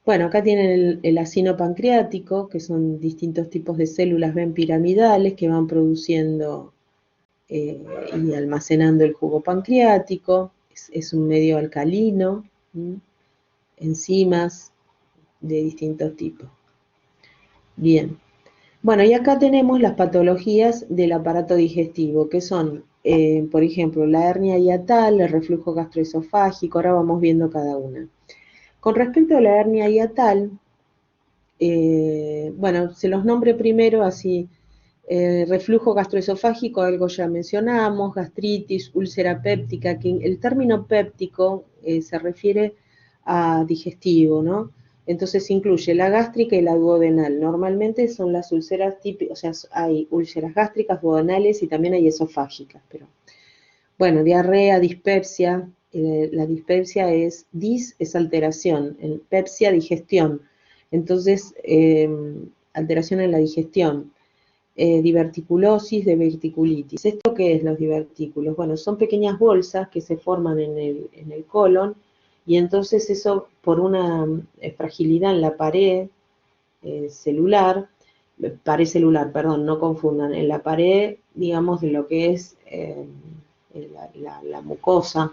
Bueno, acá tienen el acino pancreático, que son distintos tipos de células bien piramidales que van produciendo y almacenando el jugo pancreático. Es un medio alcalino, enzimas de distintos tipos. Bien. Bueno, y acá tenemos las patologías del aparato digestivo, que son, por ejemplo, la hernia hiatal, el reflujo gastroesofágico, ahora vamos viendo cada una. Con respecto a la hernia hiatal, bueno, se los nombre primero así, reflujo gastroesofágico, algo ya mencionamos, gastritis, úlcera péptica, que el término péptico se refiere a digestivo, ¿no? Entonces incluye la gástrica y la duodenal. Normalmente son las úlceras típicas, o sea, hay úlceras gástricas, duodenales y también hay esofágicas, pero bueno, diarrea, dispepsia, la dispepsia es alteración, pepsia, digestión. Entonces, alteración en la digestión. Diverticulosis, diverticulitis. ¿Esto qué es los divertículos? Bueno, son pequeñas bolsas que se forman en el colon y entonces eso por una fragilidad en la celular, pared celular, perdón, no confundan, en la pared, digamos, de lo que es la mucosa,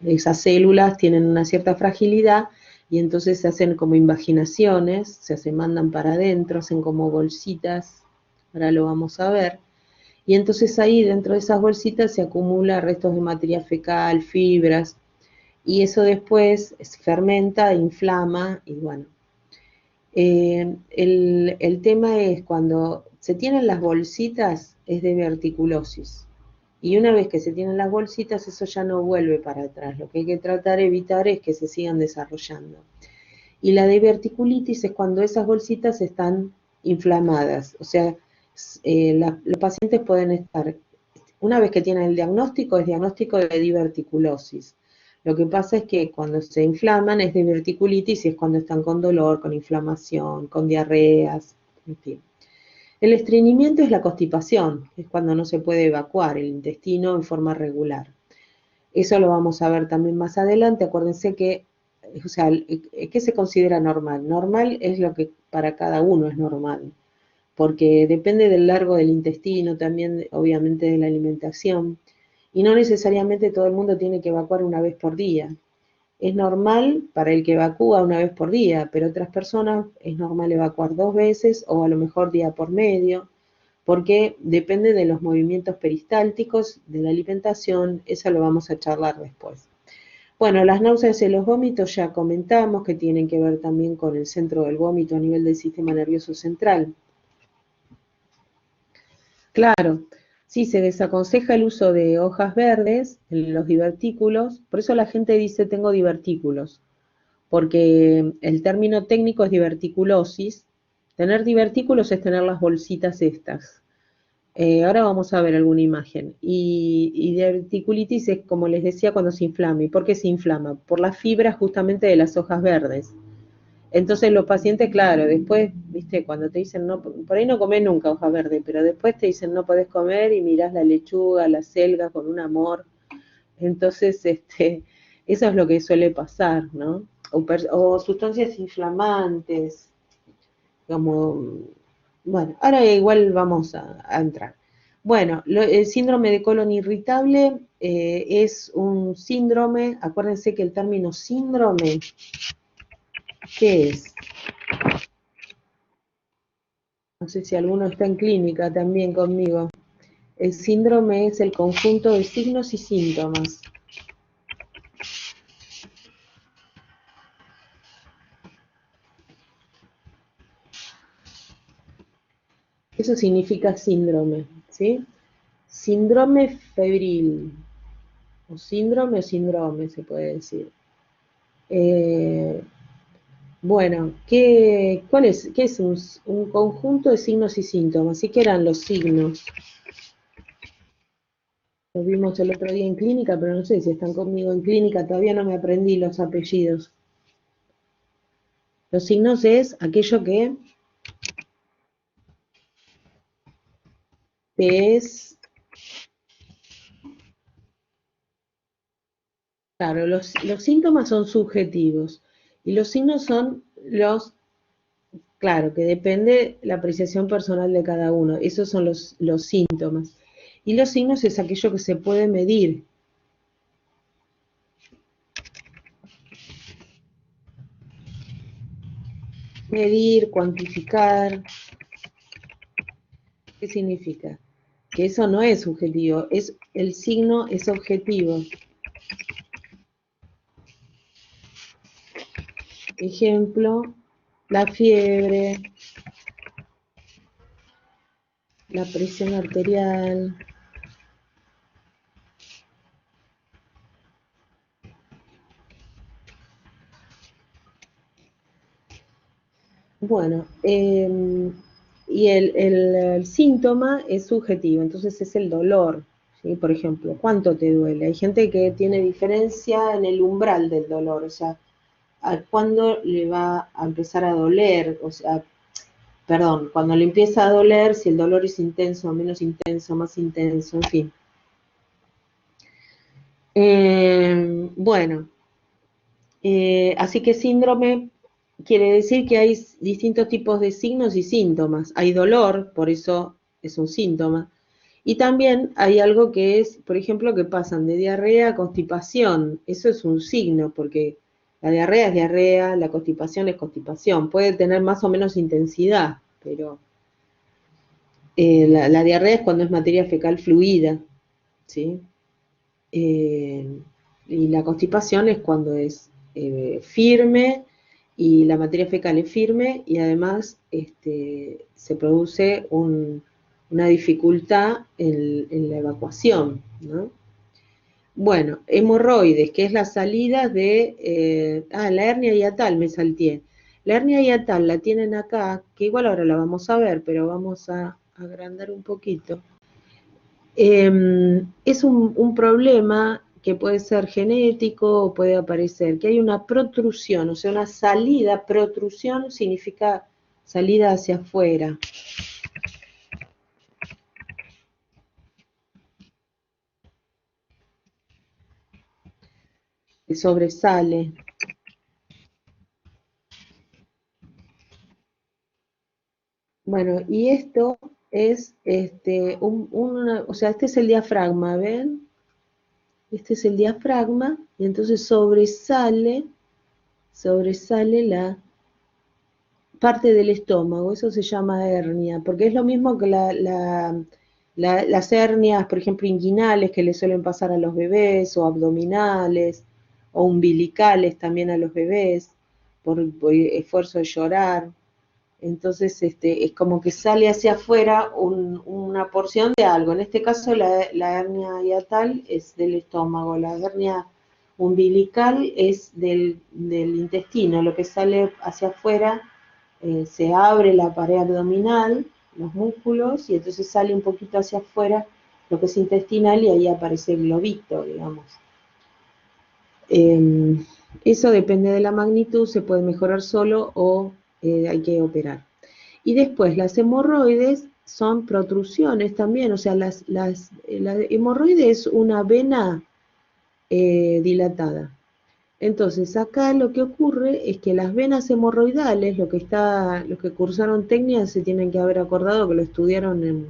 esas células tienen una cierta fragilidad y entonces se hacen como invaginaciones, se mandan para adentro, hacen como bolsitas, ahora lo vamos a ver, y entonces ahí dentro de esas bolsitas se acumula restos de materia fecal, fibras, y eso después se fermenta, inflama, y bueno. El tema es cuando se tienen las bolsitas, es de diverticulosis. Y una vez que se tienen las bolsitas, eso ya no vuelve para atrás. Lo que hay que tratar de evitar es que se sigan desarrollando. Y la diverticulitis es cuando esas bolsitas están inflamadas. O sea, los pacientes pueden estar, una vez que tienen el diagnóstico, es diagnóstico de diverticulosis. Lo que pasa es que cuando se inflaman es diverticulitis y es cuando están con dolor, con inflamación, con diarreas, en fin. El estreñimiento es la constipación, es cuando no se puede evacuar el intestino en forma regular. Eso lo vamos a ver también más adelante. Acuérdense que, o sea, ¿qué se considera normal? Normal es lo que para cada uno es normal, porque depende del largo del intestino, también obviamente de la alimentación, y no necesariamente todo el mundo tiene que evacuar una vez por día. Es normal para el que evacúa una vez por día, pero otras personas es normal evacuar 2 veces o a lo mejor día por medio, porque depende de los movimientos peristálticos, de la alimentación, eso lo vamos a charlar después. Bueno, las náuseas y los vómitos ya comentamos que tienen que ver también con el centro del vómito a nivel del sistema nervioso central. Claro, sí, se desaconseja el uso de hojas verdes en los divertículos, por eso la gente dice tengo divertículos, porque el término técnico es diverticulosis. Tener divertículos es tener las bolsitas estas. Ahora vamos a ver alguna imagen. Y diverticulitis es, como les decía, cuando se inflama. ¿Y por qué se inflama? Por las fibras justamente de las hojas verdes. Entonces los pacientes, claro, después, viste, cuando te dicen, no, por ahí no comés nunca hoja verde, pero después te dicen no podés comer y mirás la lechuga, la selga con un amor. Entonces, eso es lo que suele pasar, ¿no? O sustancias inflamantes, como, bueno, ahora igual vamos a entrar. Bueno, el síndrome de colon irritable es un síndrome, acuérdense que el término síndrome, ¿qué es? No sé si alguno está en clínica también conmigo. El síndrome es el conjunto de signos y síntomas. Eso significa síndrome, ¿sí? Síndrome febril, o síndrome se puede decir. Eh, Bueno, ¿qué es un conjunto de signos y síntomas? ¿Y qué eran los signos? Lo vimos el otro día en clínica, pero no sé si están conmigo en clínica, todavía no me aprendí los apellidos. Los signos es aquello que es, claro, los síntomas son subjetivos y los signos son claro, que depende la apreciación personal de cada uno. Esos son los síntomas. Y los signos es aquello que se puede medir. Medir, cuantificar. ¿Qué significa? Que eso no es subjetivo, el signo es objetivo. Ejemplo, la fiebre, la presión arterial. Bueno, y el síntoma es subjetivo, entonces es el dolor. ¿Sí? Por ejemplo, ¿cuánto te duele? Hay gente que tiene diferencia en el umbral del dolor, o sea, a cuándo le va a empezar a doler, o sea, perdón, cuando le empieza a doler, si el dolor es intenso, menos intenso, más intenso, en fin. Bueno, así que síndrome quiere decir que hay distintos tipos de signos y síntomas. Hay dolor, por eso es un síntoma. Y también hay algo que es, por ejemplo, que pasan de diarrea a constipación. Eso es un signo, porque la diarrea es diarrea, la constipación es constipación. Puede tener más o menos intensidad, pero la diarrea es cuando es materia fecal fluida, ¿sí? Eh, y la constipación es cuando es firme y la materia fecal es firme y además se produce una dificultad en la evacuación, ¿no? Bueno, hemorroides, que es la salida la hernia hiatal, me salteé. La hernia hiatal la tienen acá, que igual ahora la vamos a ver, pero vamos a agrandar un poquito. Es un problema que puede ser genético o puede aparecer, que hay una protrusión, o sea, una salida, protrusión significa salida hacia afuera. Que sobresale. Bueno, y esto es o sea, este es el diafragma, ¿ven? Este es el diafragma, y entonces sobresale la parte del estómago, eso se llama hernia, porque es lo mismo que las hernias, por ejemplo, inguinales que le suelen pasar a los bebés, o abdominales, o umbilicales también a los bebés, por esfuerzo de llorar. Entonces, es como que sale hacia afuera una porción de algo. En este caso, la hernia hiatal es del estómago, la hernia umbilical es del intestino, lo que sale hacia afuera se abre la pared abdominal, los músculos, y entonces sale un poquito hacia afuera lo que es intestinal y ahí aparece el globito, digamos. Eh, Eso depende de la magnitud, se puede mejorar solo o hay que operar. Y después las hemorroides son protrusiones también, o sea, la hemorroide es una vena dilatada. Entonces, acá lo que ocurre es que las venas hemorroidales, los que cursaron técnica se tienen que haber acordado que lo estudiaron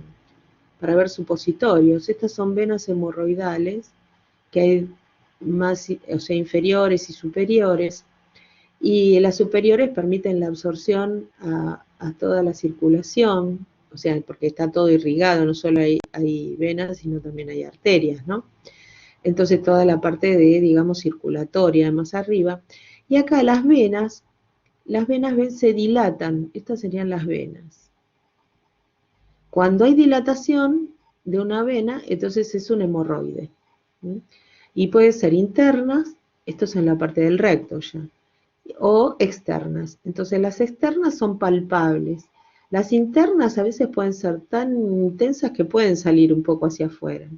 para ver supositorios. Estas son venas hemorroidales, que hay más, o sea, inferiores y superiores, y las superiores permiten la absorción a toda la circulación, o sea, porque está todo irrigado, no solo hay venas, sino también hay arterias, ¿no? Entonces toda la parte de, digamos, circulatoria más arriba. Y acá las venas se dilatan, estas serían las venas. Cuando hay dilatación de una vena, entonces es un hemorroide. ¿Sí? Y puede ser internas, esto es en la parte del recto ya. o externas. Entonces las externas son palpables. Las internas a veces pueden ser tan intensas que pueden salir un poco hacia afuera,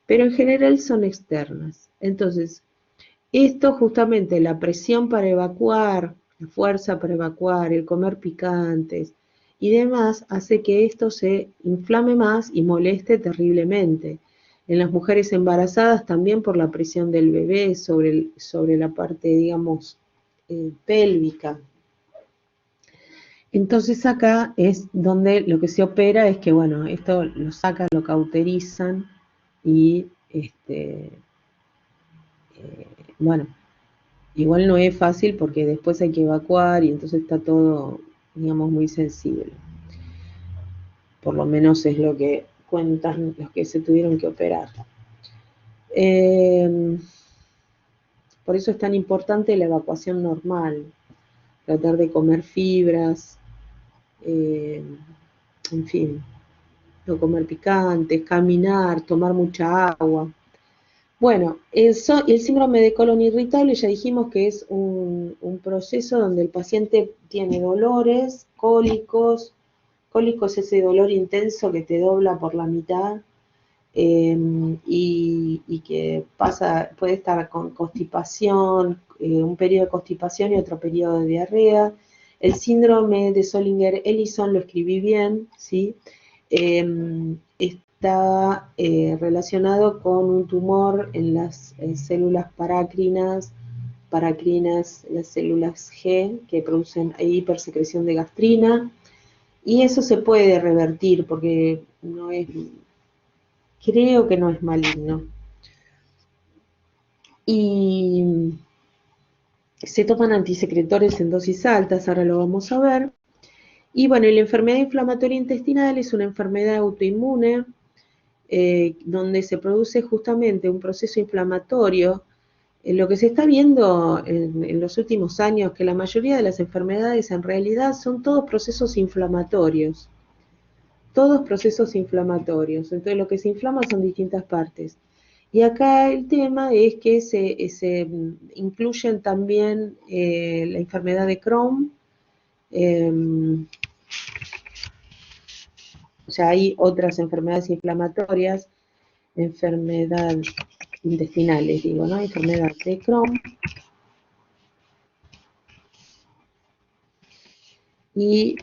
pero en general son externas. Entonces, esto justamente, la presión para evacuar, la fuerza para evacuar, el comer picantes y demás, hace que esto se inflame más y moleste terriblemente. En las mujeres embarazadas también por la presión del bebé sobre la parte, digamos, pélvica. Entonces acá es donde lo que se opera es que, bueno, esto lo sacan, lo cauterizan y, bueno, igual no es fácil porque después hay que evacuar y entonces está todo, digamos, muy sensible. Por lo menos es lo que cuentan los que se tuvieron que operar. Por eso es tan importante la evacuación normal, tratar de comer fibras, en fin, no comer picantes, caminar, tomar mucha agua. Bueno, el síndrome de colon irritable ya dijimos que es un proceso donde el paciente tiene dolores, cólicos. Cólicos es ese dolor intenso que te dobla por la mitad, y que puede estar con constipación, un periodo de constipación y otro periodo de diarrea. El síndrome de Zollinger-Ellison, lo escribí bien, ¿sí? Está relacionado con un tumor en las células parácrinas, las células G, que producen hipersecreción de gastrina, y eso se puede revertir porque creo que no es maligno. Y se toman antisecretores en dosis altas, ahora lo vamos a ver. Y bueno, la enfermedad inflamatoria intestinal es una enfermedad autoinmune, donde se produce justamente un proceso inflamatorio. Lo que se está viendo en los últimos años, que la mayoría de las enfermedades en realidad son todos procesos inflamatorios. Todos procesos inflamatorios. Entonces lo que se inflama son distintas partes. Y acá el tema es que se incluyen también la enfermedad de Crohn. O sea, hay otras enfermedades inflamatorias, enfermedades intestinales, digo, ¿no? Enfermedad de Crohn. Y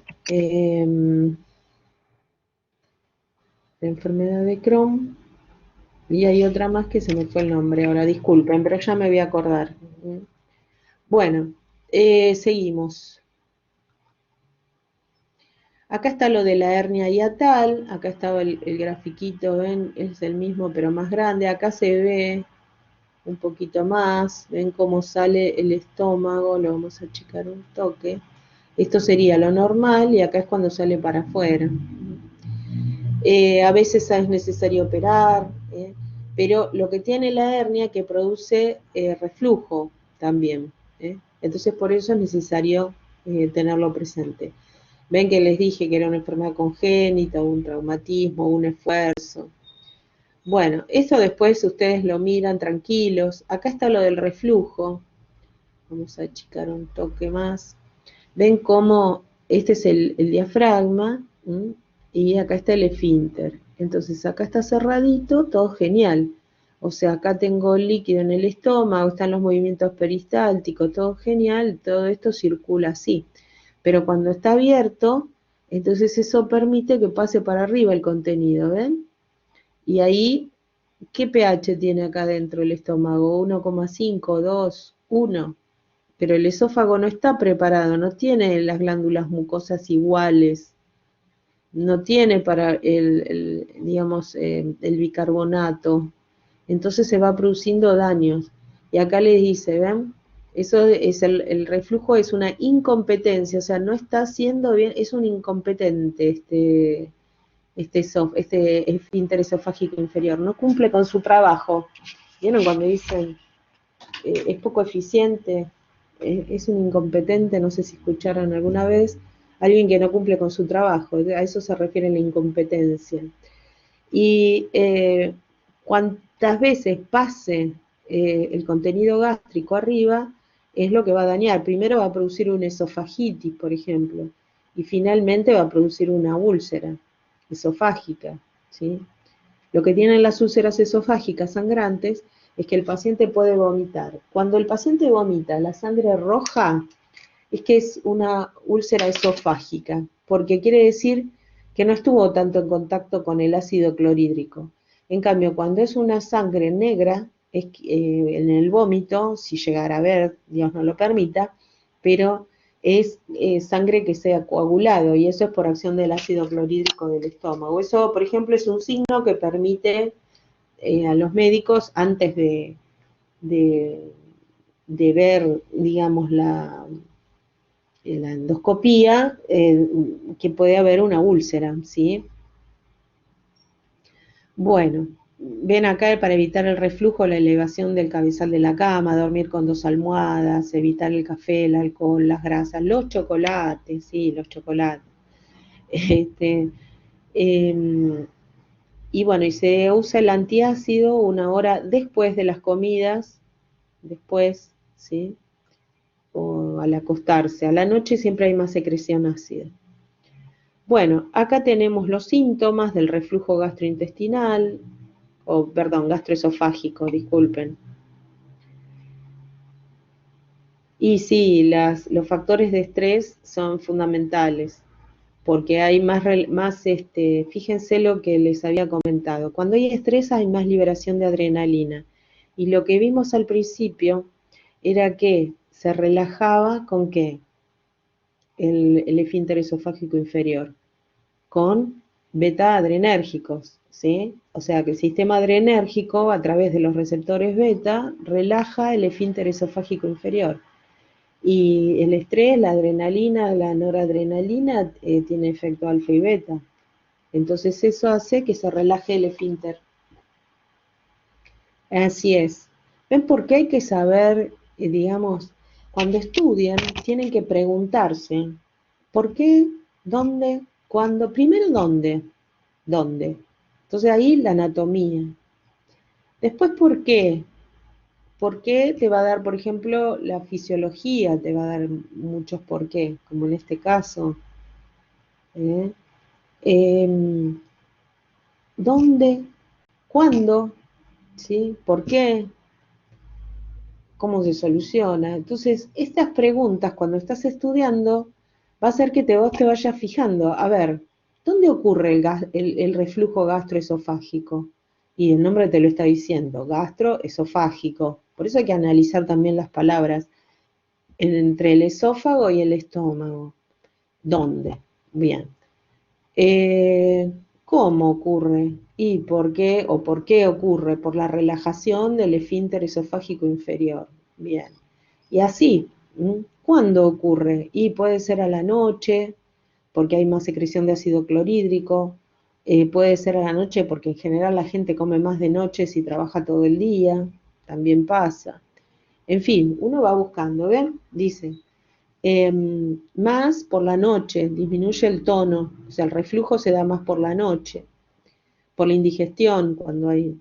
la enfermedad de Crohn. Y hay otra más que se me fue el nombre ahora, disculpen, pero ya me voy a acordar. Bueno, seguimos. Acá está lo de la hernia hiatal, acá estaba el grafiquito, ven, es el mismo pero más grande, acá se ve un poquito más, ven cómo sale el estómago, lo vamos a checar un toque. Esto sería lo normal y acá es cuando sale para afuera. A veces es necesario operar, pero lo que tiene la hernia que produce reflujo también. Entonces por eso es necesario tenerlo presente. Ven que les dije que era una enfermedad congénita, un traumatismo, un esfuerzo. Bueno, eso después ustedes lo miran tranquilos. Acá está lo del reflujo. Vamos a achicar un toque más. Ven cómo este es el diafragma, y acá está el esfínter. Entonces acá está cerradito, todo genial. O sea, acá tengo líquido en el estómago, están los movimientos peristálticos, todo genial, todo esto circula así. Pero cuando está abierto, entonces eso permite que pase para arriba el contenido, ¿ven? Y ahí, ¿qué pH tiene acá adentro el estómago? 1,5, 2, 1. Pero el esófago no está preparado, no tiene las glándulas mucosas iguales, no tiene para digamos, el bicarbonato. Entonces se va produciendo daños. Y acá les dice, ¿ven? Eso es el reflujo, es una incompetencia, o sea, no está haciendo bien, es un incompetente este esfínter esofágico inferior, no cumple con su trabajo. ¿Vieron cuando dicen es poco eficiente, es un incompetente? No sé si escucharon alguna vez, alguien que no cumple con su trabajo, a eso se refiere la incompetencia. Y cuantas veces pase el contenido gástrico arriba, es lo que va a dañar. Primero va a producir una esofagitis, por ejemplo, y finalmente va a producir una úlcera esofágica, ¿sí? Lo que tienen las úlceras esofágicas sangrantes es que el paciente puede vomitar. Cuando el paciente vomita la sangre roja, es que es una úlcera esofágica, porque quiere decir que no estuvo tanto en contacto con el ácido clorhídrico. En cambio, cuando es una sangre negra, es en el vómito, si llegara a ver, Dios no lo permita, pero es sangre que se ha coagulado y eso es por acción del ácido clorhídrico del estómago. Eso, por ejemplo, es un signo que permite a los médicos, antes de, de ver, digamos, la endoscopía, que puede haber una úlcera, ¿sí? Bueno, ven acá para evitar el reflujo, la elevación del cabezal de la cama, dormir con 2 almohadas, evitar el café, el alcohol, las grasas, los chocolates, sí, los chocolates. Este, eh, y bueno, y se usa el antiácido 1 hora después de las comidas, después, ¿sí? O al acostarse. A la noche siempre hay más secreción ácida. Bueno, acá tenemos los síntomas del reflujo gastrointestinal, o perdón, gastroesofágico, disculpen. Y sí, los factores de estrés son fundamentales, porque hay fíjense lo que les había comentado, cuando hay estrés hay más liberación de adrenalina. Y lo que vimos al principio era que se relajaba con qué, el esfínter esofágico inferior, con beta adrenérgicos, ¿sí? O sea que el sistema adrenérgico, a través de los receptores beta, relaja el esfínter esofágico inferior. Y el estrés, la adrenalina, la noradrenalina, tiene efecto alfa y beta. Entonces eso hace que se relaje el esfínter. Así es. ¿Ven por qué hay que saber, digamos, cuando estudian, tienen que preguntarse, ¿por qué? ¿Dónde? ¿Cuándo? Primero, ¿dónde? ¿Dónde? Entonces ahí la anatomía. Después, ¿por qué? ¿Por qué te va a dar, por ejemplo, la fisiología? Te va a dar muchos por qué, como en este caso. ¿eh? Em, ¿Dónde? ¿Cuándo? ¿Sí? ¿Por qué? ¿Cómo se soluciona? Entonces, estas preguntas cuando estás estudiando va a hacer que vos te vayas fijando, a ver, ¿dónde ocurre el reflujo gastroesofágico? Y el nombre te lo está diciendo, gastroesofágico. Por eso hay que analizar también las palabras entre el esófago y el estómago. ¿Dónde? Bien. ¿Cómo ocurre? ¿Y por qué o por qué ocurre? Por la relajación del esfínter esofágico inferior. Bien. Y así, ¿cuándo ocurre? Y puede ser a la noche, porque hay más secreción de ácido clorhídrico. Puede ser a la noche porque en general la gente come más de noche si trabaja todo el día. También pasa. En fin, uno va buscando, ¿ven? Dice, más por la noche, disminuye el tono, o sea, el reflujo se da más por la noche, por la indigestión, cuando hay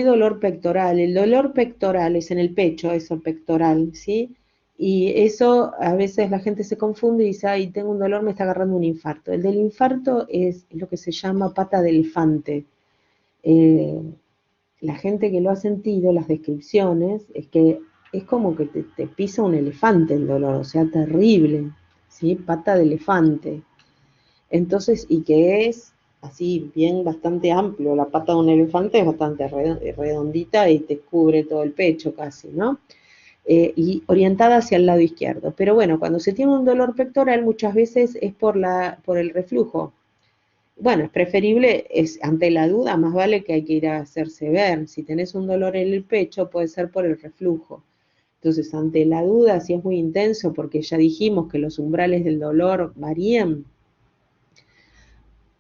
dolor pectoral. El dolor pectoral es en el pecho, eso pectoral, ¿sí? Y eso a veces la gente se confunde y dice, ay, tengo un dolor, me está agarrando un infarto. El del infarto es lo que se llama pata de elefante. Eh, la gente que lo ha sentido, las descripciones, es que es como que te pisa un elefante el dolor, o sea, terrible, ¿sí? Pata de elefante. Entonces, y que es así, bien bastante amplio, la pata de un elefante es bastante redondita y te cubre todo el pecho casi, ¿no? Y orientada hacia el lado izquierdo. Pero bueno, cuando se tiene un dolor pectoral muchas veces es por el reflujo. Bueno, es preferible, ante la duda, más vale que hay que ir a hacerse ver. Si tenés un dolor en el pecho, puede ser por el reflujo. Entonces, ante la duda, si es muy intenso, porque ya dijimos que los umbrales del dolor varían,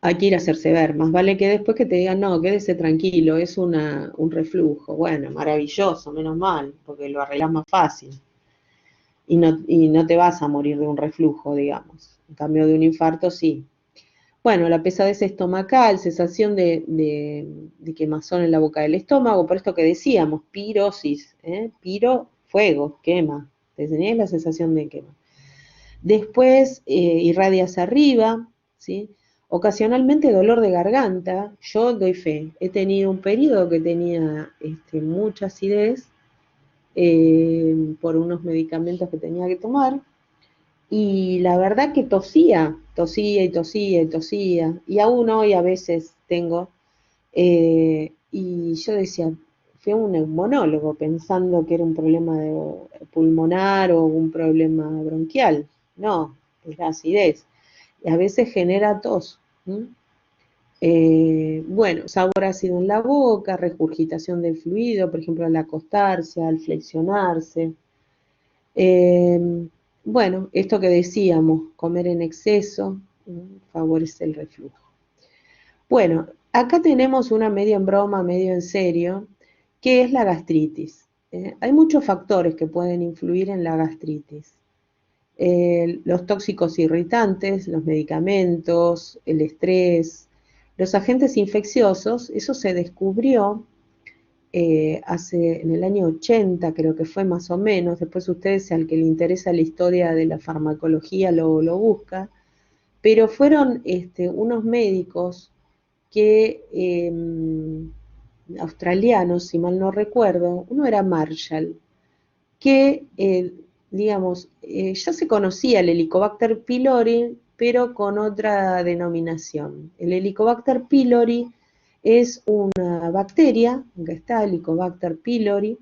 hay que ir a hacerse ver. Más vale que después que te digan, no, quédese tranquilo, es un reflujo. Bueno, maravilloso, menos mal, porque lo arreglás más fácil. Y no te vas a morir de un reflujo, digamos. En cambio, de un infarto, sí. Bueno, la pesadez estomacal, sensación de quemazón en la boca del estómago, por esto que decíamos, pirosis, piro, fuego, quema, tenés la sensación de quema. Después irradia hacia arriba, ¿sí? Ocasionalmente dolor de garganta, yo doy fe, he tenido un periodo que tenía mucha acidez por unos medicamentos que tenía que tomar, y la verdad que tosía y tosía y tosía, y aún hoy a veces tengo, y yo decía, fui a un neumonólogo pensando que era un problema pulmonar o un problema bronquial. No, es la acidez. Y a veces genera tos. Bueno, sabor ácido en la boca, regurgitación del fluido, por ejemplo, al acostarse, al flexionarse. Bueno, esto que decíamos, comer en exceso favorece el reflujo. Bueno, acá tenemos una medio en broma, medio en serio, que es la gastritis. Hay muchos factores que pueden influir en la gastritis. Los tóxicos irritantes, los medicamentos, el estrés, los agentes infecciosos, eso se descubrió en el año 80, creo que fue más o menos. Después ustedes, al que le interesa la historia de la farmacología, lo busca. Pero fueron unos médicos que australianos, si mal no recuerdo, uno era Marshall, que, digamos, ya se conocía el Helicobacter pylori, pero con otra denominación. El Helicobacter pylori es una bacteria, acá está, Helicobacter pylori,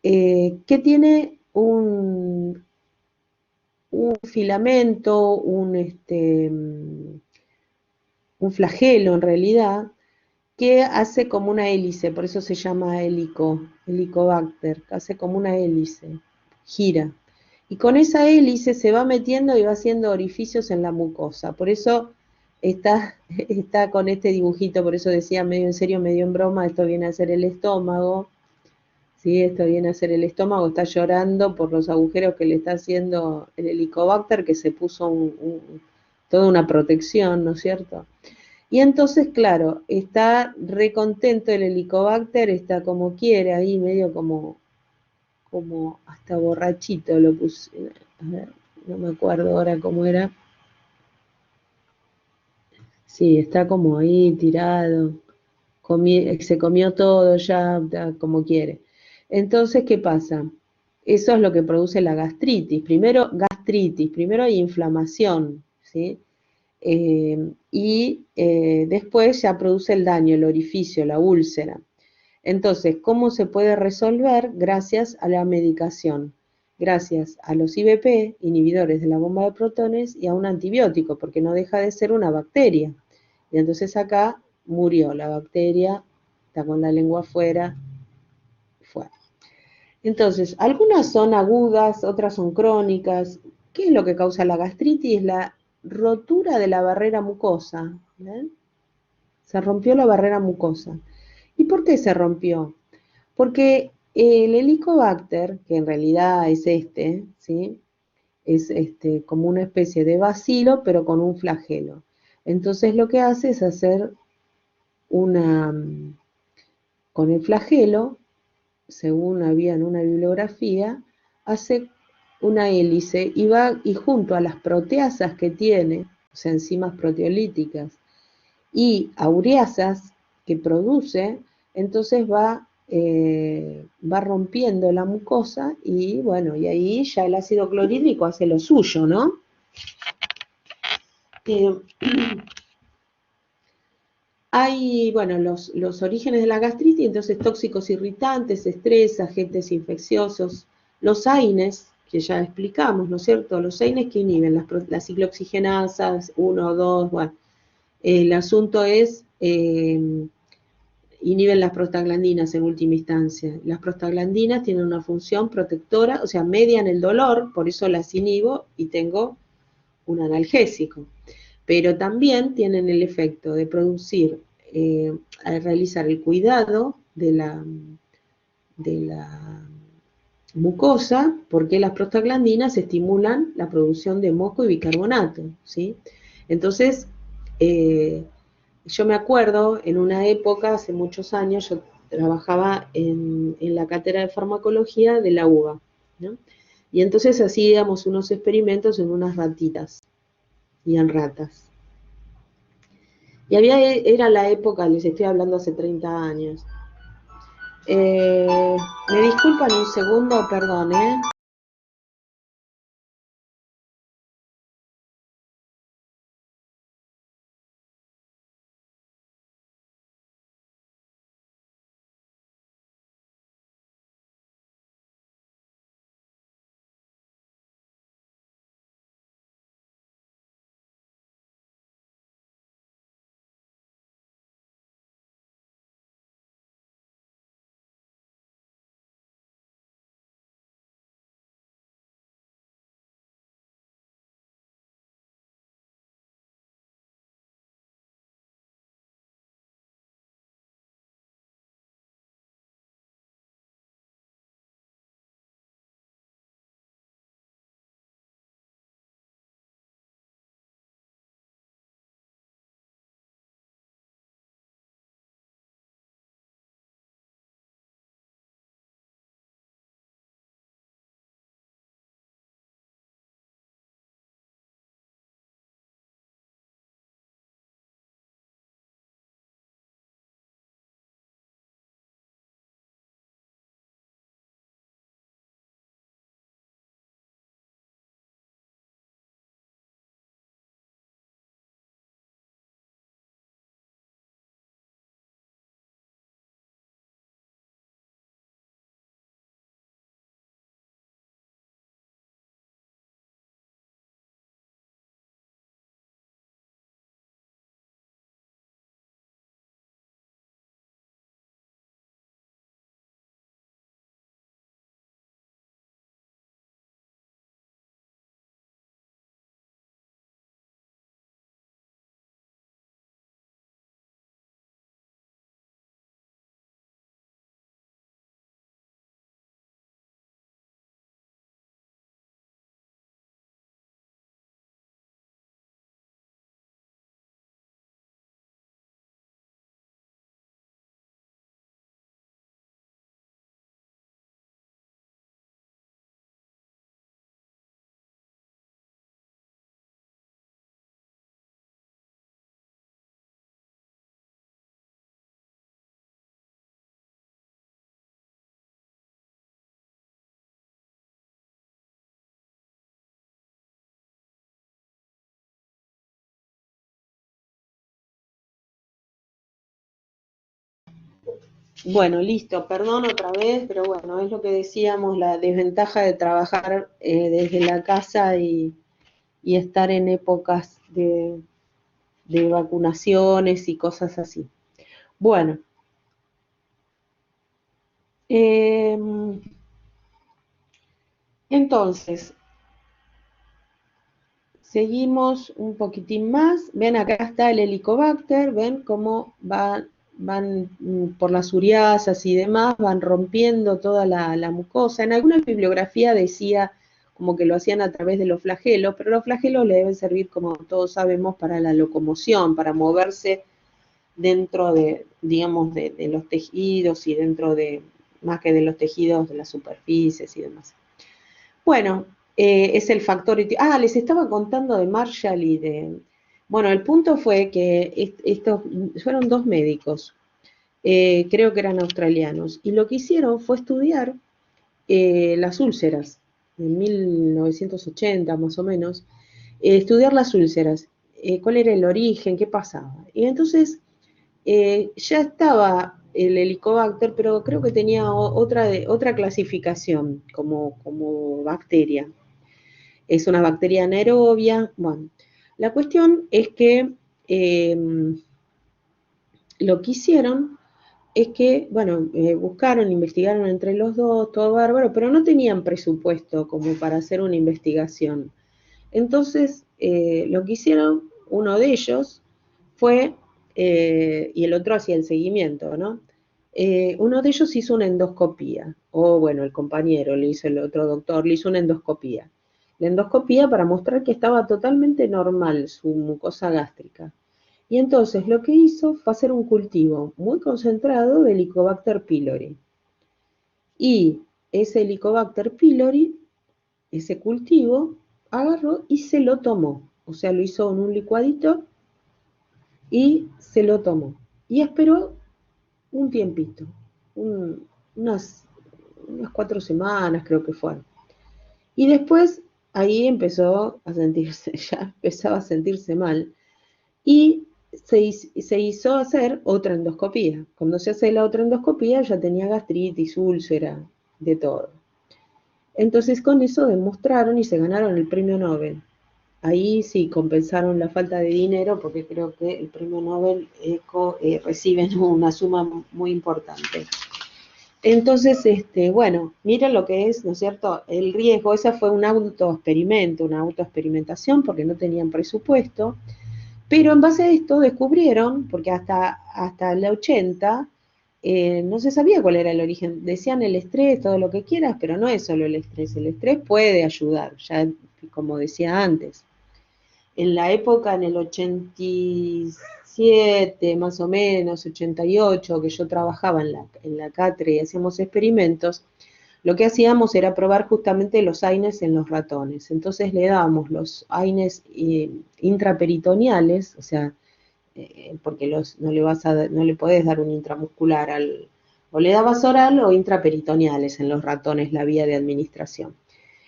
que tiene un filamento, un flagelo en realidad, que hace como una hélice, por eso se llama Helicobacter, hace como una hélice, gira. Y con esa hélice se va metiendo y va haciendo orificios en la mucosa. Por eso está con este dibujito, por eso decía medio en serio, medio en broma, esto viene a ser el estómago. ¿Sí? Esto viene a ser el estómago, está llorando por los agujeros que le está haciendo el Helicobacter, que se puso toda una protección, ¿no es cierto? Y entonces, claro, está recontento el Helicobacter, está como quiere, ahí medio como hasta borrachito lo puse. A ver, no me acuerdo ahora cómo era. Sí, está como ahí tirado, se comió todo ya, como quiere. Entonces, ¿qué pasa? Eso es lo que produce la gastritis. Primero hay inflamación, ¿sí? Y después ya produce el daño, el orificio, la úlcera. Entonces, ¿cómo se puede resolver? Gracias a la medicación, gracias a los IBP, inhibidores de la bomba de protones, y a un antibiótico, porque no deja de ser una bacteria. Y entonces acá murió la bacteria, está con la lengua afuera, fue. Entonces, algunas son agudas, otras son crónicas. ¿Qué es lo que causa la gastritis? La rotura de la barrera mucosa. ¿Ven? Se rompió la barrera mucosa. ¿Y por qué se rompió? Porque el Helicobacter, que en realidad es ¿sí? Es como una especie de bacilo, pero con un flagelo. Entonces lo que hace es hacer con el flagelo, según había en una bibliografía, hace una hélice y junto a las proteasas que tiene, o sea, enzimas proteolíticas, y ureasas que produce, entonces va rompiendo la mucosa y bueno, y ahí ya el ácido clorhídrico hace lo suyo, ¿no? Eh, Hay, bueno, los orígenes de la gastritis, entonces tóxicos irritantes, estrés, agentes infecciosos, los AINES, que ya explicamos, ¿no es cierto? Los AINES que inhiben las ciclooxigenasas, 1 o 2, bueno. El asunto es, inhiben las prostaglandinas en última instancia. Las prostaglandinas tienen una función protectora, o sea, median el dolor, por eso las inhibo y tengo un analgésico. Pero también tienen el efecto de producir, al realizar el cuidado de la mucosa, porque las prostaglandinas estimulan la producción de moco y bicarbonato, ¿sí? Entonces, yo me acuerdo, en una época, hace muchos años, yo trabajaba en la cátedra de farmacología de la UBA, ¿no? Y entonces hacíamos unos experimentos en unas ratitas y en ratas. Y era la época, les estoy hablando hace 30 años. Me disculpan un segundo, perdón, ¿eh? Bueno, listo, perdón otra vez, pero bueno, es lo que decíamos, la desventaja de trabajar desde la casa y estar en épocas de vacunaciones y cosas así. Bueno, eh, entonces, seguimos un poquitín más. Ven, acá está el Helicobacter, ven cómo van por las uriasas y demás, van rompiendo toda la mucosa. En alguna bibliografía decía como que lo hacían a través de los flagelos, pero los flagelos le deben servir, como todos sabemos, para la locomoción, para moverse dentro de, digamos, de los tejidos y dentro de, más que de los tejidos, de las superficies y demás. Bueno, es el factor. Ah, les estaba contando de Marshall y de. Bueno, el punto fue que estos fueron dos médicos, creo que eran australianos, y lo que hicieron fue estudiar las úlceras, en 1980 más o menos, estudiar las úlceras, cuál era el origen, qué pasaba. Y entonces ya estaba el Helicobacter, pero creo que tenía otra clasificación como bacteria. Es una bacteria anaerobia. Bueno, la cuestión es que eh, lo que hicieron es que, bueno, buscaron, investigaron entre los dos, todo bárbaro, pero no tenían presupuesto como para hacer una investigación. Entonces, lo que hicieron, uno de ellos fue, y el otro hacía el seguimiento, ¿no? Uno de ellos hizo una endoscopía, o bueno, el compañero le hizo, el otro doctor le hizo una endoscopía. La endoscopía para mostrar que estaba totalmente normal su mucosa gástrica. Y entonces lo que hizo fue hacer un cultivo muy concentrado de Helicobacter pylori. Y ese Helicobacter pylori ese cultivo, agarró y se lo tomó. O sea, lo hizo en un licuadito y se lo tomó. Y esperó un tiempito, un- unas, unas 4 semanas creo que fueron. Y después ahí empezó a sentirse, ya empezaba a sentirse mal. Y se hizo hacer otra endoscopía. Cuando se hace la otra endoscopía ya tenía gastritis, úlcera, de todo. Entonces con eso demostraron y se ganaron el premio Nobel. Ahí sí compensaron la falta de dinero porque creo que el premio Nobel reciben una suma muy importante. Entonces, bueno, miren lo que es, ¿no es cierto? El riesgo, esa fue un autoexperimento, una autoexperimentación porque no tenían presupuesto, pero en base a esto descubrieron, porque hasta el 80 no se sabía cuál era el origen. Decían el estrés, todo lo que quieras, pero no es solo el estrés puede ayudar, ya como decía antes. En la época, en el 87 más o menos, 88, que yo trabajaba en la catre y hacíamos experimentos, lo que hacíamos era probar justamente los AINES en los ratones. Entonces le dábamos los AINES intraperitoneales, o sea, porque no le podés dar un intramuscular o le dabas oral o intraperitoneales en los ratones, la vía de administración.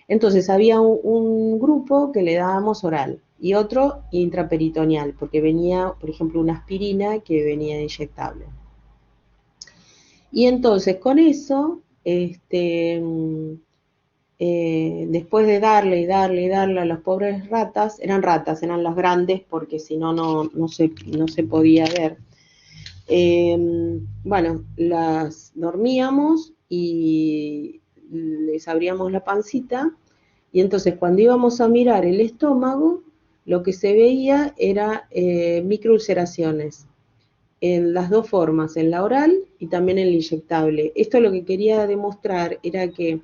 Entonces había un grupo que le dábamos oral y otro intraperitoneal, porque venía, por ejemplo, una aspirina que venía inyectable. Y entonces con eso, después de darle y darle y darle a las pobres ratas, eran las grandes porque si no, no se podía ver. Bueno, las dormíamos y les abríamos la pancita y entonces cuando íbamos a mirar el estómago, lo que se veía era microulceraciones en las dos formas, en la oral y también en la inyectable. Esto lo que quería demostrar era que,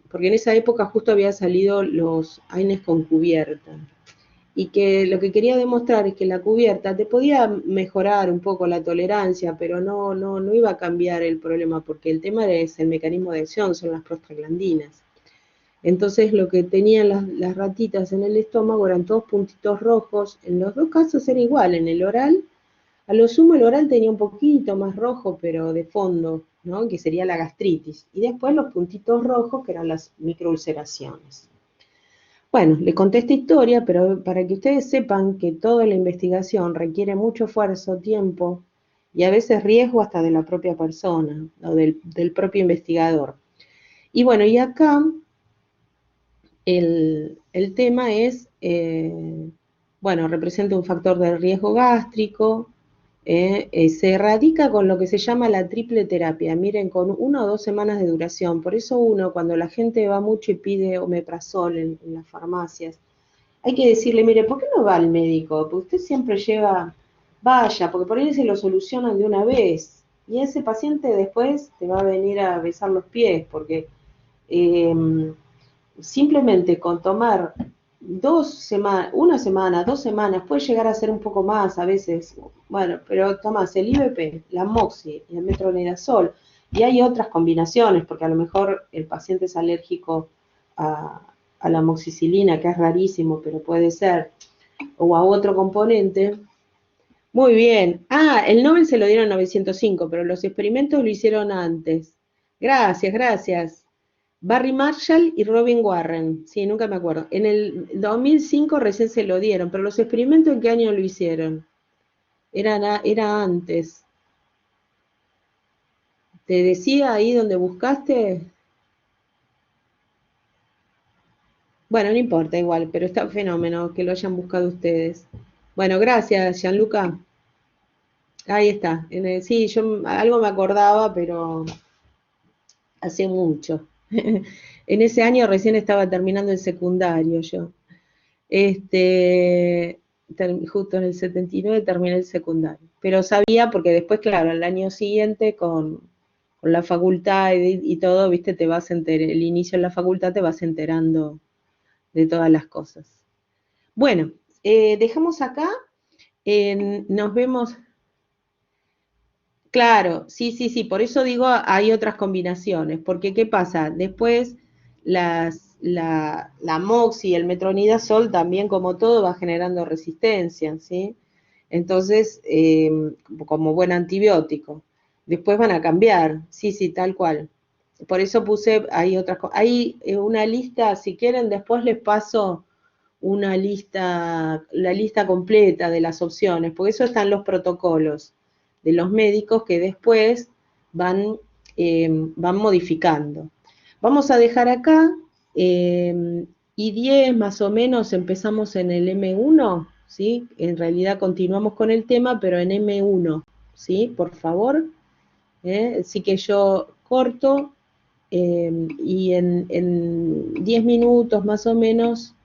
porque en esa época justo había salido los AINES con cubierta, y que lo que quería demostrar es que la cubierta te podía mejorar un poco la tolerancia, pero no iba a cambiar el problema, porque el tema es el mecanismo de acción, son las prostaglandinas. Entonces lo que tenían las ratitas en el estómago eran todos puntitos rojos, en los dos casos era igual, en el oral, a lo sumo el oral tenía un poquito más rojo, pero de fondo, ¿no? Que sería la gastritis, y después los puntitos rojos, que eran las microulceraciones. Bueno, le conté esta historia, pero para que ustedes sepan que toda la investigación requiere mucho esfuerzo, tiempo y a veces riesgo hasta de la propia persona o del propio investigador. Y bueno, y acá el tema es, bueno, representa un factor de riesgo gástrico, se erradica con lo que se llama la triple terapia, miren, con 1 o 2 semanas de duración. Por eso uno, cuando la gente va mucho y pide omeprazol en las farmacias, hay que decirle, mire, ¿por qué no va al médico? Porque usted siempre vaya, porque por ahí se lo solucionan de una vez. Y ese paciente después te va a venir a besar los pies, porque eh, simplemente con tomar 2 semanas, 1 semana, 2 semanas, puede llegar a ser un poco más a veces, bueno, pero tomás el IVP, la Moxi y el metronidazol, y hay otras combinaciones, porque a lo mejor el paciente es alérgico a la moxicilina, que es rarísimo, pero puede ser, o a otro componente. Muy bien. Ah, el Nobel se lo dieron en 905, pero los experimentos lo hicieron antes. Gracias, gracias. Barry Marshall y Robin Warren. Sí, nunca me acuerdo. En el 2005 recién se lo dieron, pero los experimentos, ¿en qué año lo hicieron? Era antes. ¿Te decía ahí donde buscaste? Bueno, no importa igual, pero está fenómeno que lo hayan buscado ustedes. Bueno, gracias, Gianluca. Ahí está. Sí, yo algo me acordaba, pero hace mucho. En ese año recién estaba terminando el secundario yo. Este, justo en el 79 terminé el secundario. Pero sabía porque después, claro, al año siguiente con la facultad y todo, viste, el inicio en la facultad te vas enterando de todas las cosas. Bueno, dejamos acá, nos vemos. Claro, sí, sí, sí, por eso digo hay otras combinaciones, porque ¿qué pasa? Después la moxi y el metronidazol también, como todo, va generando resistencia, ¿sí? Entonces, como buen antibiótico. Después van a cambiar, sí, sí, tal cual. Por eso puse, hay otras cosas. Hay una lista, si quieren, después les paso una lista, la lista completa de las opciones, porque eso están los protocolos de los médicos que después van modificando. Vamos a dejar acá, y 10 más o menos empezamos en el M1, ¿sí? En realidad continuamos con el tema, pero en M1, ¿sí? Por favor. Así que yo corto, y en 10 minutos más o menos,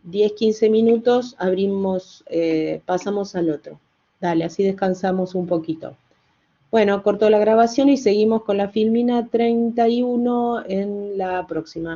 10, 15 minutos, abrimos, pasamos al otro. Dale, así descansamos un poquito. Bueno, corto la grabación y seguimos con la filmina 31 en la próxima.